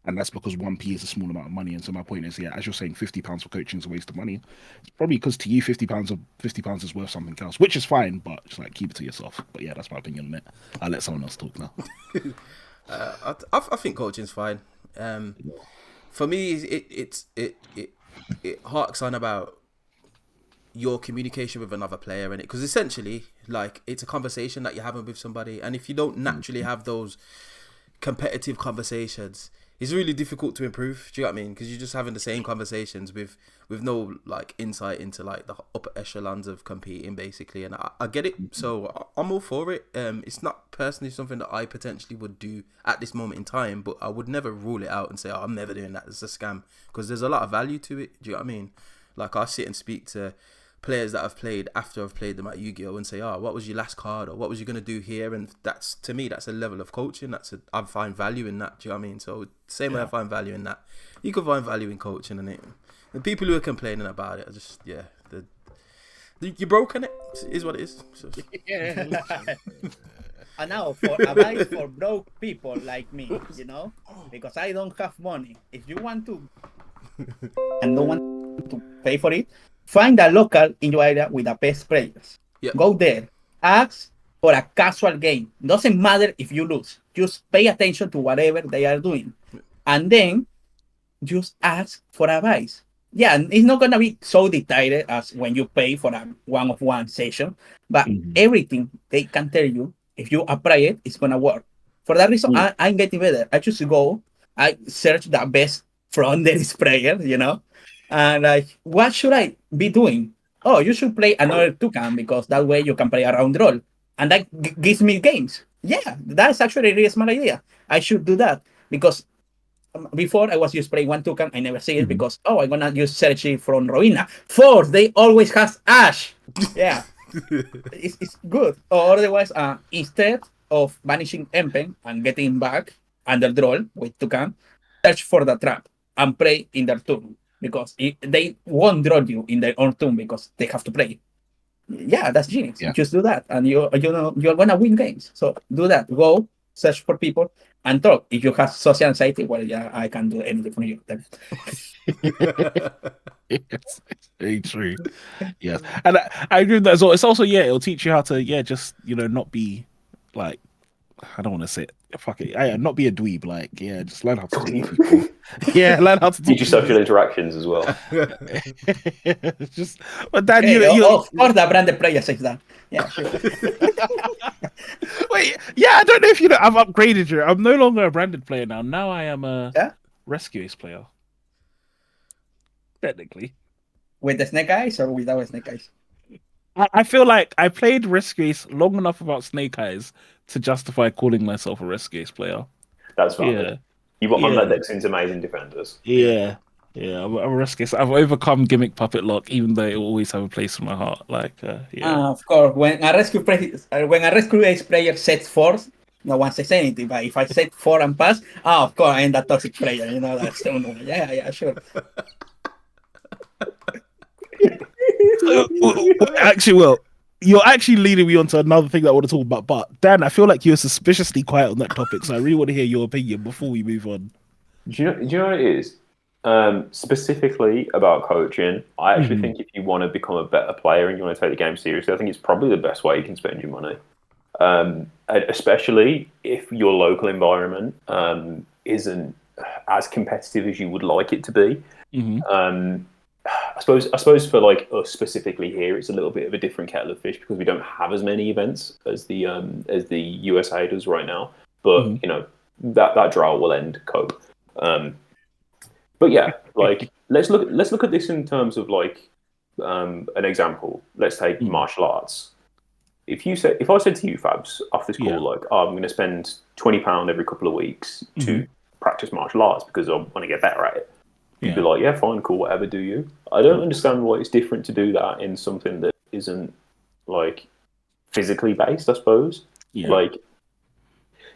And that's because 1p is a small amount of money. And so my point is, yeah, as you're saying, £50 for coaching is a waste of money. It's probably because to you, £50 is worth something else, which is fine, but just like keep it to yourself. But yeah, that's my opinion on it. I'll let someone else talk now. I think coaching's fine. For me, it harks on about your communication with another player in it, because essentially, like, it's a conversation that you're having with somebody, and if you don't naturally have those competitive conversations, it's really difficult to improve. Do you know what I mean? Because you're just having the same conversations with no like insight into like the upper echelons of competing, basically. And I get it, so I'm all for it. It's not personally something that I potentially would do at this moment in time, but I would never rule it out and say, oh, I'm never doing that. It's a scam, because there's a lot of value to it. Do you know what I mean? Like, I sit and speak to players that I've played after I've played them at Yu-Gi-Oh! And say, oh, what was your last card, or what was you going to do here? And that's, to me, that's a level of coaching. I find value in that. Do you know what I mean? So same way I find value in that, you can find value in coaching. And the people who are complaining about it are just, you're broken. It is what it is. So. And now for advice for broke people like me, because I don't have money. If you want to and don't want to pay for it, find a local in your area with the best players. Yep. Go there. Ask for a casual game. Doesn't matter if you lose. Just pay attention to whatever they are doing. And then just ask for advice. Yeah, it's not going to be so detailed as when you pay for a one-of-one session, but everything they can tell you, if you apply it, it's going to work. For that reason, I'm getting better. I just I search the best front-end player, and like, what should I be doing? Oh, you should play another toucan, because that way you can play a round roll. And that gives me games. Yeah, that's actually a really smart idea. I should do that, because before I was just playing one toucan. I never see it because, I'm going to use search it from Roina. Force, they always has Ash. Yeah, it's good. Or otherwise, instead of banishing Empen and getting back under draw with toucan, search for the trap and play in their turn, because they won't draw you in their own turn because they have to play. Yeah, that's genius. Yeah. Just do that, and you're gonna win games. So do that. Go search for people and talk. If you have social anxiety, well, yeah, I can do anything for you. Yes, it's very true. Yes, and I agree with that as well. It's also it'll teach you how to just not be like, I don't want to say it. Fuck it. Not be a dweeb. Like, just learn how to talk to people. Learn how to talk Teach to you social interactions as well. just, but Dan, of course, the branded player says that. Yeah, sure. Wait, I don't know if I've upgraded you. I'm no longer a branded player now. Now I am a rescue ace player. Technically. With the snake eyes or without snake eyes? I feel like I played Rescue Ace long enough about Snake Eyes to justify calling myself a Rescue Ace player. That's right. Yeah. You got on that deck since Amazing Defenders. Yeah. I'm a Rescue Ace. I've overcome Gimmick Puppet Lock, even though it will always have a place in my heart. Like, of course, when a Rescue Ace player sets force, no one says anything. But if I set 4 and pass, of course, I am that toxic player. That's yeah, sure. Actually, you're actually leading me on to another thing that I want to talk about. But Dan, I feel like you're suspiciously quiet on that topic, so I really want to hear your opinion before we move on. Do you know what it is? Specifically about coaching, I actually think if you want to become a better player and you want to take the game seriously, I think it's probably the best way you can spend your money. Especially if your local environment isn't as competitive as you would like it to be. I suppose for like us specifically here, it's a little bit of a different kettle of fish because we don't have as many events as the USA does right now. But Mhm. that drought will end. Cope. Um, but yeah, like let's look at this in terms of like an example. Let's take Mm. martial arts. If I said to you, Fabs, off this call, Yeah. like, oh, I'm going to spend £20 every couple of weeks to Mhm. practice martial arts because I want to get better at it, you'd be Yeah. like, yeah, fine, cool, whatever, do you? I don't understand why it's different to do that in something that isn't like physically based, I suppose. Yeah. Like,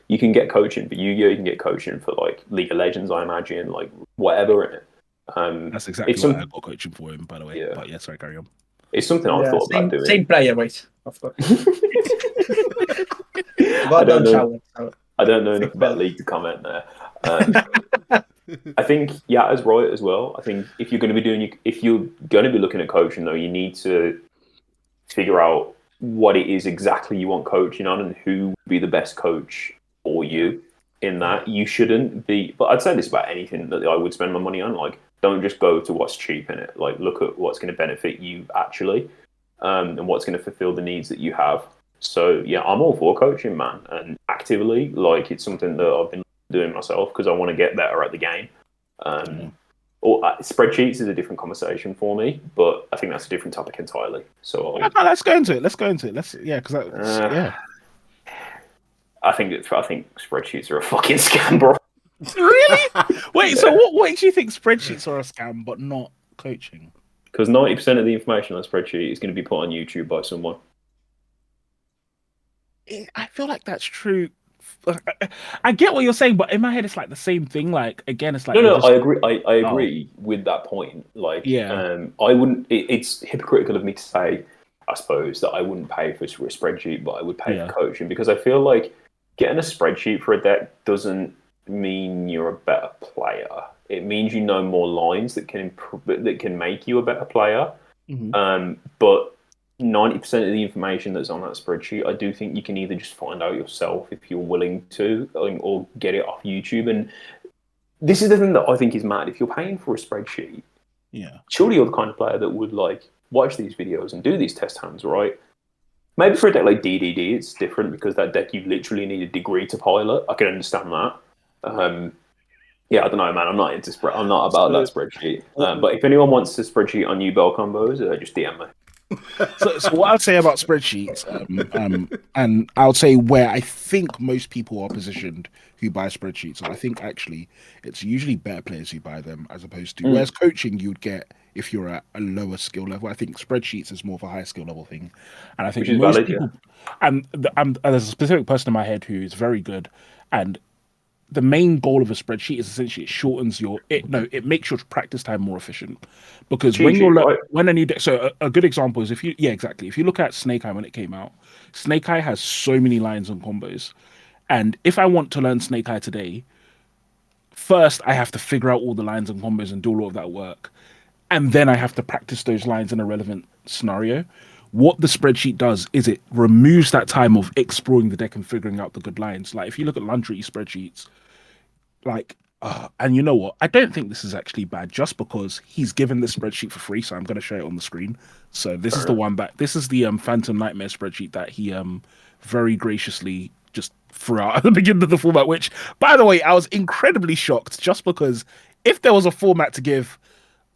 you can get coaching for Yu-Gi-Oh, you can get coaching for like League of Legends, I imagine, like whatever. That's exactly It's what I some got coaching for him, by the way. Yeah, But yeah, sorry, carry on. it's something I've Yeah, thought about doing. same player wise, of course. I But don't don't know. shower. So I don't know same enough about player. League to comment there. I think is right as well. I think if you're going to be looking at coaching though, you need to figure out what it is exactly you want coaching on and who would be the best coach for you in that. You shouldn't be, but I'd say this about anything that I would spend my money on. Like, don't just go to what's cheap in it. Like, look at what's going to benefit you actually, and what's going to fulfill the needs that you have. So yeah, I'm all for coaching, man, and actively. Like, it's something that I've been doing myself because I want to get better at the game. Yeah. Or spreadsheets is a different conversation for me, but I think that's a different topic entirely. So Let's go into it. Yeah, because uh, yeah. I think spreadsheets are a fucking scam, bro. Really? Wait, so Yeah. what makes you think spreadsheets are a scam but not coaching? Because 90% of the information on a spreadsheet is going to be put on YouTube by someone. I feel like that's true. I get what you're saying, but in my head, it's like the same thing. Like again, it's like No, you're no, just I agree. I oh agree with that point. Like, yeah, I wouldn't. It's hypocritical of me to say, I suppose, that I wouldn't pay for a spreadsheet, but I would pay for yeah, coaching because I feel like getting a spreadsheet for a deck doesn't mean you're a better player. It means you know more lines that can make you a better player. hmm But 90% of the information that's on that spreadsheet, I do think you can either just find out yourself if you're willing to, or get it off YouTube. And this is the thing that I think is mad. If you're paying for a spreadsheet, yeah. surely you're the kind of player that would like watch these videos and do these test hands, right? Maybe for a deck like DDD, it's different because that deck you literally need a degree to pilot. I can understand that. Yeah, I don't know, man. I'm not into I'm not about that So, spreadsheet. what, But if anyone wants a spreadsheet on new bell combos, just DM me. so what I'd say about spreadsheets, and I would say where I think most people are positioned who buy spreadsheets. So I think actually it's usually better players who buy them as opposed to whereas coaching you'd get if you're at a lower skill level. I think spreadsheets is more of a high skill level thing, and I think Which is most valid, yeah. people. And there's a specific person in my head who is very good, and the main goal of a spreadsheet is essentially it makes your practice time more efficient because Cheat when sheet, right? when a new deck, so a good example is if you look at Snake Eye when it came out, Snake Eye has so many lines and combos, and if I want to learn Snake Eye today, first I have to figure out all the lines and combos and do all of that work, and then I have to practice those lines in a relevant scenario. What the spreadsheet does is it removes that time of exploring the deck and figuring out the good lines. Like if you look at Landry spreadsheets, like and you know what, I don't think this is actually bad just because he's given this spreadsheet for free, so I'm going to show it on the screen. So this Fair is the enough. one that this is the Phantom Nightmare spreadsheet that he very graciously just threw out at the beginning of the format, which by the way I was incredibly shocked just because if there was a format to give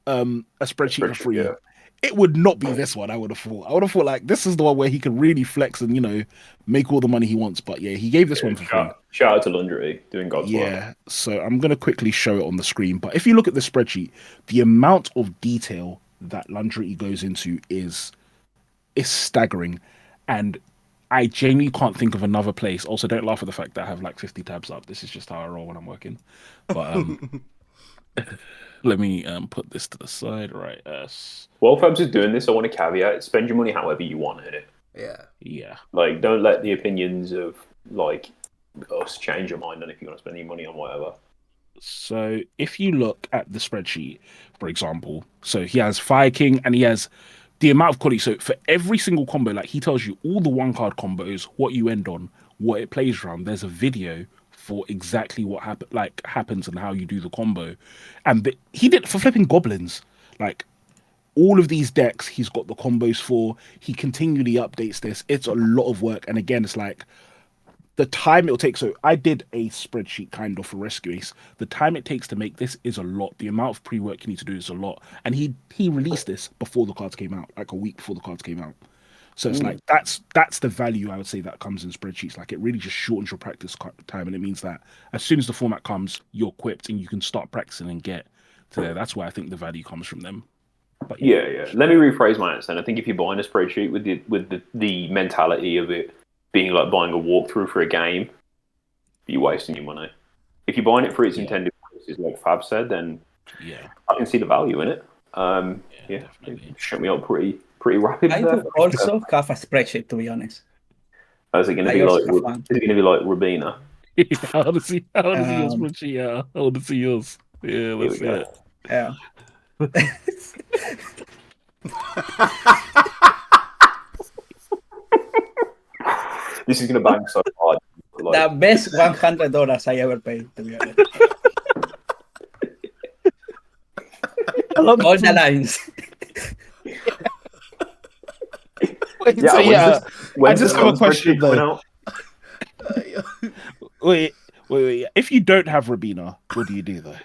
a spreadsheet for Spreadsheet, free, yeah. it would not be this one. I would have thought like this is the one where he can really flex and make all the money he wants, but yeah, he gave this one for free. Shout out to Laundry doing God's work. Yeah, so I'm going to quickly show it on the screen. But if you look at the spreadsheet, the amount of detail that Landry goes into is staggering. And I genuinely can't think of another place. Also, don't laugh at the fact that I have like 50 tabs up. This is just how I roll when I'm working. But let me put this to the side. Right. While Fabs is doing this, I want to caveat: spend your money however you want in it. Yeah. Yeah. Like, don't let the opinions of like us change your mind on if you want to spend your money on whatever. So if you look at the spreadsheet, for example, so he has Fire King and he has the amount of quality. So for every single combo, like he tells you all the one card combos, what you end on, what it plays around. There's a video for exactly what happens and how you do the combo. And he did for flipping goblins. Like all of these decks he's got the combos for. He continually updates this. It's a lot of work, and again, it's like the time it'll take. So I did a spreadsheet kind of for Rescue Ace. The time it takes to make this is a lot. The amount of pre-work you need to do is a lot. And he released this before the cards came out, like a week before the cards came out. So it's like that's the value I would say that comes in spreadsheets. Like it really just shortens your practice time, and it means that as soon as the format comes, you're equipped and you can start practicing and get to there. That's why I think the value comes from them. But yeah. Let me rephrase my answer. I think if you're buying a spreadsheet with the mentality of it being like buying a walkthrough for a game, you're wasting your money. If you're buying it for its intended purposes, like Fab said, then I can see the value in it. It shut me up pretty rapid. I do also have a spreadsheet, to be honest. Is it going to be like? Is it going to be like Rubina? I want to see your spreadsheet. Yeah, I want to see yours. Yeah, let's see it. Yeah. This is going to bang so hard. The best $100 I ever paid, to be honest. All the lines. I just have a question though. Wait. If you don't have Rubina, what do you do though?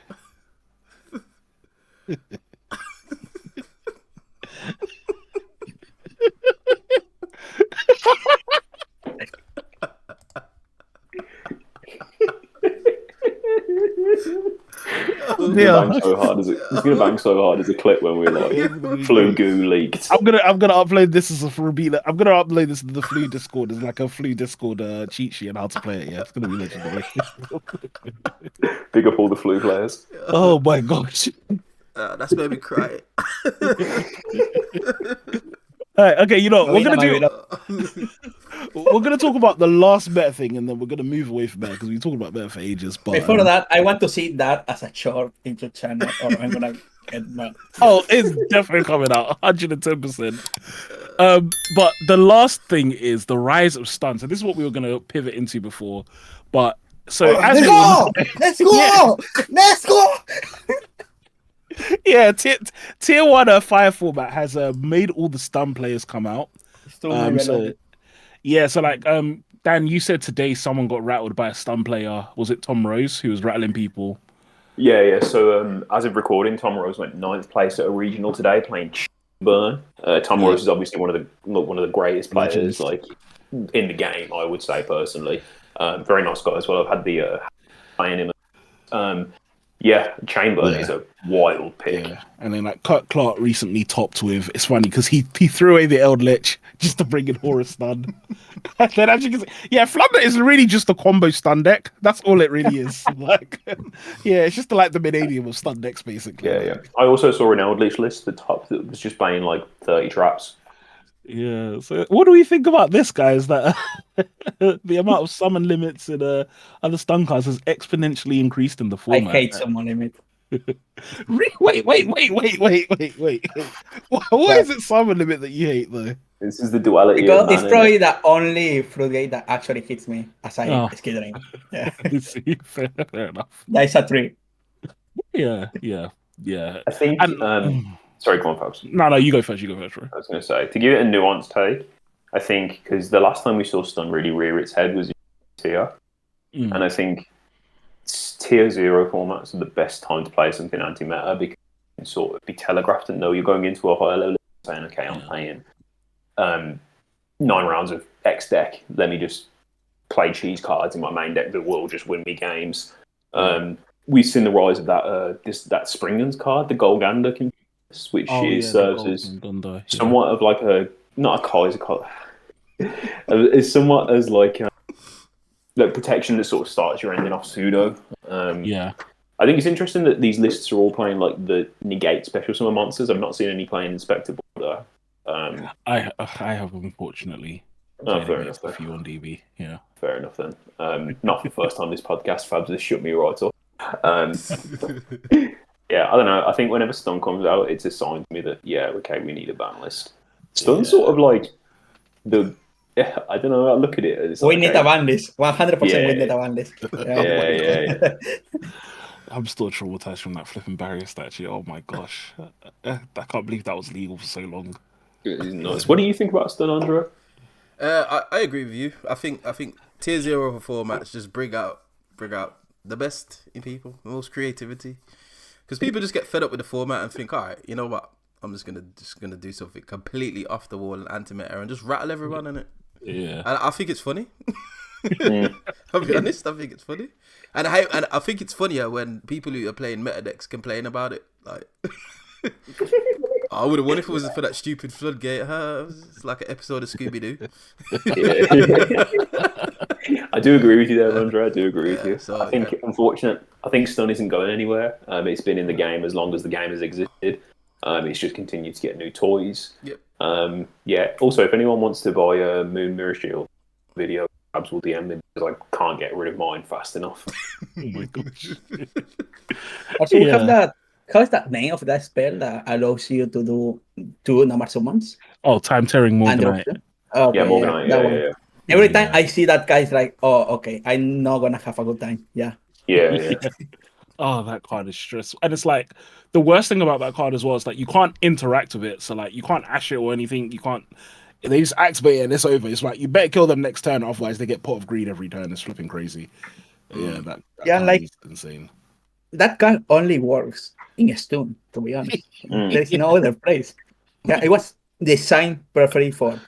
It's gonna bang so hard as a clip when we're like Floo goo leaked. I'm gonna upload this as a Rubina. I'm gonna upload this to the Floo Discord as like a Floo Discord cheat sheet on how to play it. Yeah, it's gonna be legendary. Big up all the Floo players. Oh my gosh. That's made me cry. Alright, okay, you know, we're gonna talk about the last meta thing, and then we're gonna move away from that because we talked about meta for ages. But before that, I want to see that as a short into channel, or I'm gonna get mad. Oh, it's definitely coming out, 110%. But the last thing is the rise of stuns, and this is what we were gonna pivot into before. But so let's go. Yeah, tier 1 fire format has made all the stun players come out. So like Dan, you said today someone got rattled by a stun player. Was it Tom Rose who was rattling people? Yeah. So as of recording, Tom Rose went 9th place at a regional today, playing Burn. Tom Rose is obviously one of the greatest players like in the game, I would say personally. Very nice guy as well. I've had the playing him. Chamber is a wild pick. Yeah. And then like Kurt Clark recently topped with, it's funny because he threw away the Eldritch just to bring in Horror Stun. And then as you can see, Flunder is really just a combo stun deck. That's all it really is. Like, it's just like the Mid-Adium of stun decks basically. Yeah. I also saw an Eldritch list, the top that was just playing like 30 traps. Yeah. So what do we think about this, guys? That the amount of summon limits in other stun cards has exponentially increased in the format. I hate summon limit. Wait. What is it summon limit that you hate though? This is the duality. Because it's probably the only Floodgate that actually hits me as I skittering. Yeah. Fair enough. That's a 3. Yeah. I think. Sorry, come on, folks. No, you go first. Right? I was going to say, to give it a nuanced take, I think, because the last time we saw stun really rear its head was in tier. And I think tier 0 formats are the best time to play something anti-meta because you can sort of be telegraphed and know you're going into a higher level saying, okay, I'm playing 9 rounds of X deck. Let me just play cheese cards in my main deck that will just win me games. We've seen the rise of that Springans card, the Golgander, which serves as somewhat of like not a Kaiser card. It's somewhat as like protection that sort of starts your ending off pseudo. I think it's interesting that these lists are all playing like the negate special summon monsters. I've not seen any playing Inspectable though. I have, unfortunately. Fair enough. A few on DB, yeah. Fair enough then. Not for the first time this podcast, Fabs has shut me right up. Yeah, I don't know. I think whenever stun comes out, it's a sign to me that we need a ban list. Stun's sort of like I don't know. I look at it as we need a ban list. 100% we need a ban list. I'm still traumatized from that flipping barrier statue. Oh my gosh, I can't believe that was legal for so long. It's nice. What do you think about Stun Andra? I agree with you. I think tier 0 for formats just bring out the best in people, the most creativity. Because people just get fed up with the format and think, all right, you know what? I'm just gonna do something completely off the wall and anti-meta and just rattle everyone in it. Yeah. And I think it's funny. I'll be honest, I think it's funny. And I think it's funnier when people who are playing meta decks complain about it. Like, I would have won if it was for that stupid floodgate. It's like an episode of Scooby Doo. I do agree with you there, Andra. I do agree with you. So, I think, I think Stun isn't going anywhere. It's been in the game as long as the game has existed. It's just continued to get new toys. Yep. Yeah. Also, if anyone wants to buy a Moon Mirror Shield video, perhaps will DM me because I can't get rid of mine fast enough. Oh my gosh. Also, we have that. How is that name of that spell that allows you to do 2 number summons? Oh, time tearing Morganite. Okay, Yeah, Morganite. that Yeah, one. yeah, Every time I see that guy, it's like, oh, okay, I'm not gonna have a good time. Yeah. yeah. Oh, that card is stressful. And it's like the worst thing about that card as well is like you can't interact with it. So like you can't ash it or anything. You can't. They just activate it and it's over. It's like you better kill them next turn, otherwise they get pot of greed every turn. It's flipping crazy. Yeah, that Yeah, card like- is insane. That card only works in Stun, to be honest. There's no other place. Yeah, it was designed perfectly for.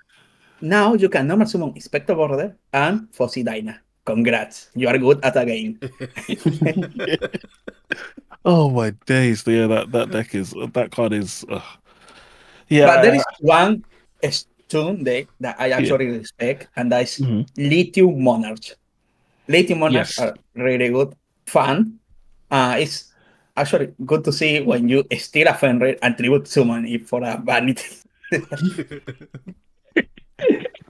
Now you can normal summon Inspector Border and Fuzzy Dyna. Congrats, you are good at a game. Oh my days! Yeah, that deck is that card is. Yeah, But there is one Stun deck that I actually respect, and that is Mhm. Lithium Monarch. Lithium Monarchs Yes. are really good, fun. It's actually good to see when you steal a Fenrir and tribute summon it for a vanity.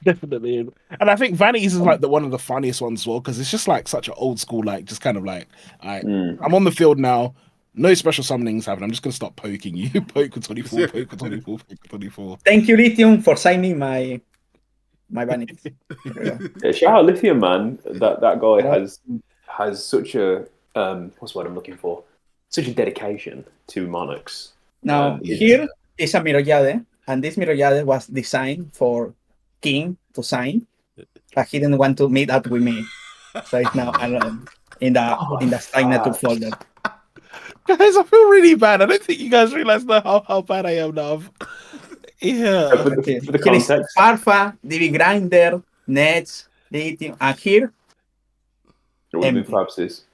Definitely. And I think Vanities is like one of the funniest ones as well because it's just like such an old school, like just kind of like, I'm on the field now. No special summonings happen. I'm just gonna start poking you. Poke with 24, poke with 24, poke with 24. Thank you, Lithium, for signing my vanities. Yeah, shout out Lithium, man. That guy has such a what's the word I'm looking for? Such a dedication to Monarchs. Now, here is a Miroyade, and this Miroyade was designed for King to sign, but he didn't want to meet up with me. So it's now alone in the signature folder. Guys, I feel really bad. I don't think you guys realize how bad I am now. Yeah. For the Here is context, Farfa, DB Grinder, Nets, Lithium, and here, it would have been empty. Fabs's.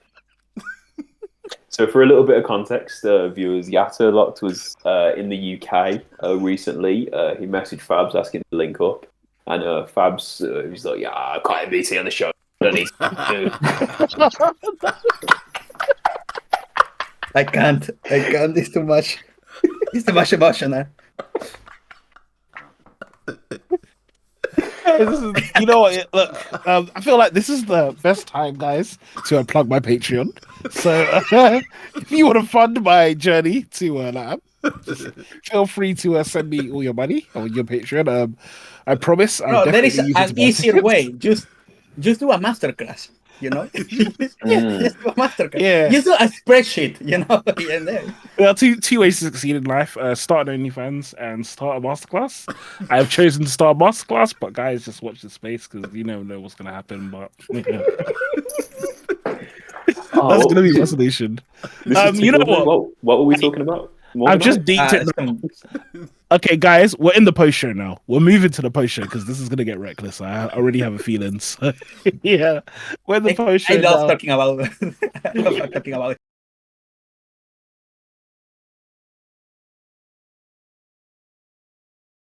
So for a little bit of context, viewers, Yatta Locked was in the UK recently. He messaged Fabs asking to link up, and Fabs was like, "Yeah, I can't be on the show. I don't need to do." I can't. It's too much. It's too much emotional. You know what? Look, I feel like this is the best time, guys, to plug my Patreon. So if you want to fund my journey to Lab, feel free to send me all your money on your Patreon. I promise. No, there is an easier way. Just do a masterclass. You know, just do a masterclass. Yeah. Just do a spreadsheet. You know, and then There are two ways to succeed in life: start an OnlyFans and start a masterclass. I have chosen to start a masterclass, but guys, just watch the space because you never know what's going to happen. But yeah. That's going to be my solution. You know what? What were we talking about? I've just deeped it. Okay, guys, we're in the post show now. We're moving to the post show because this is gonna get reckless. I already have a feeling. So, yeah, we're in the post show I love now. talking about. I love talking about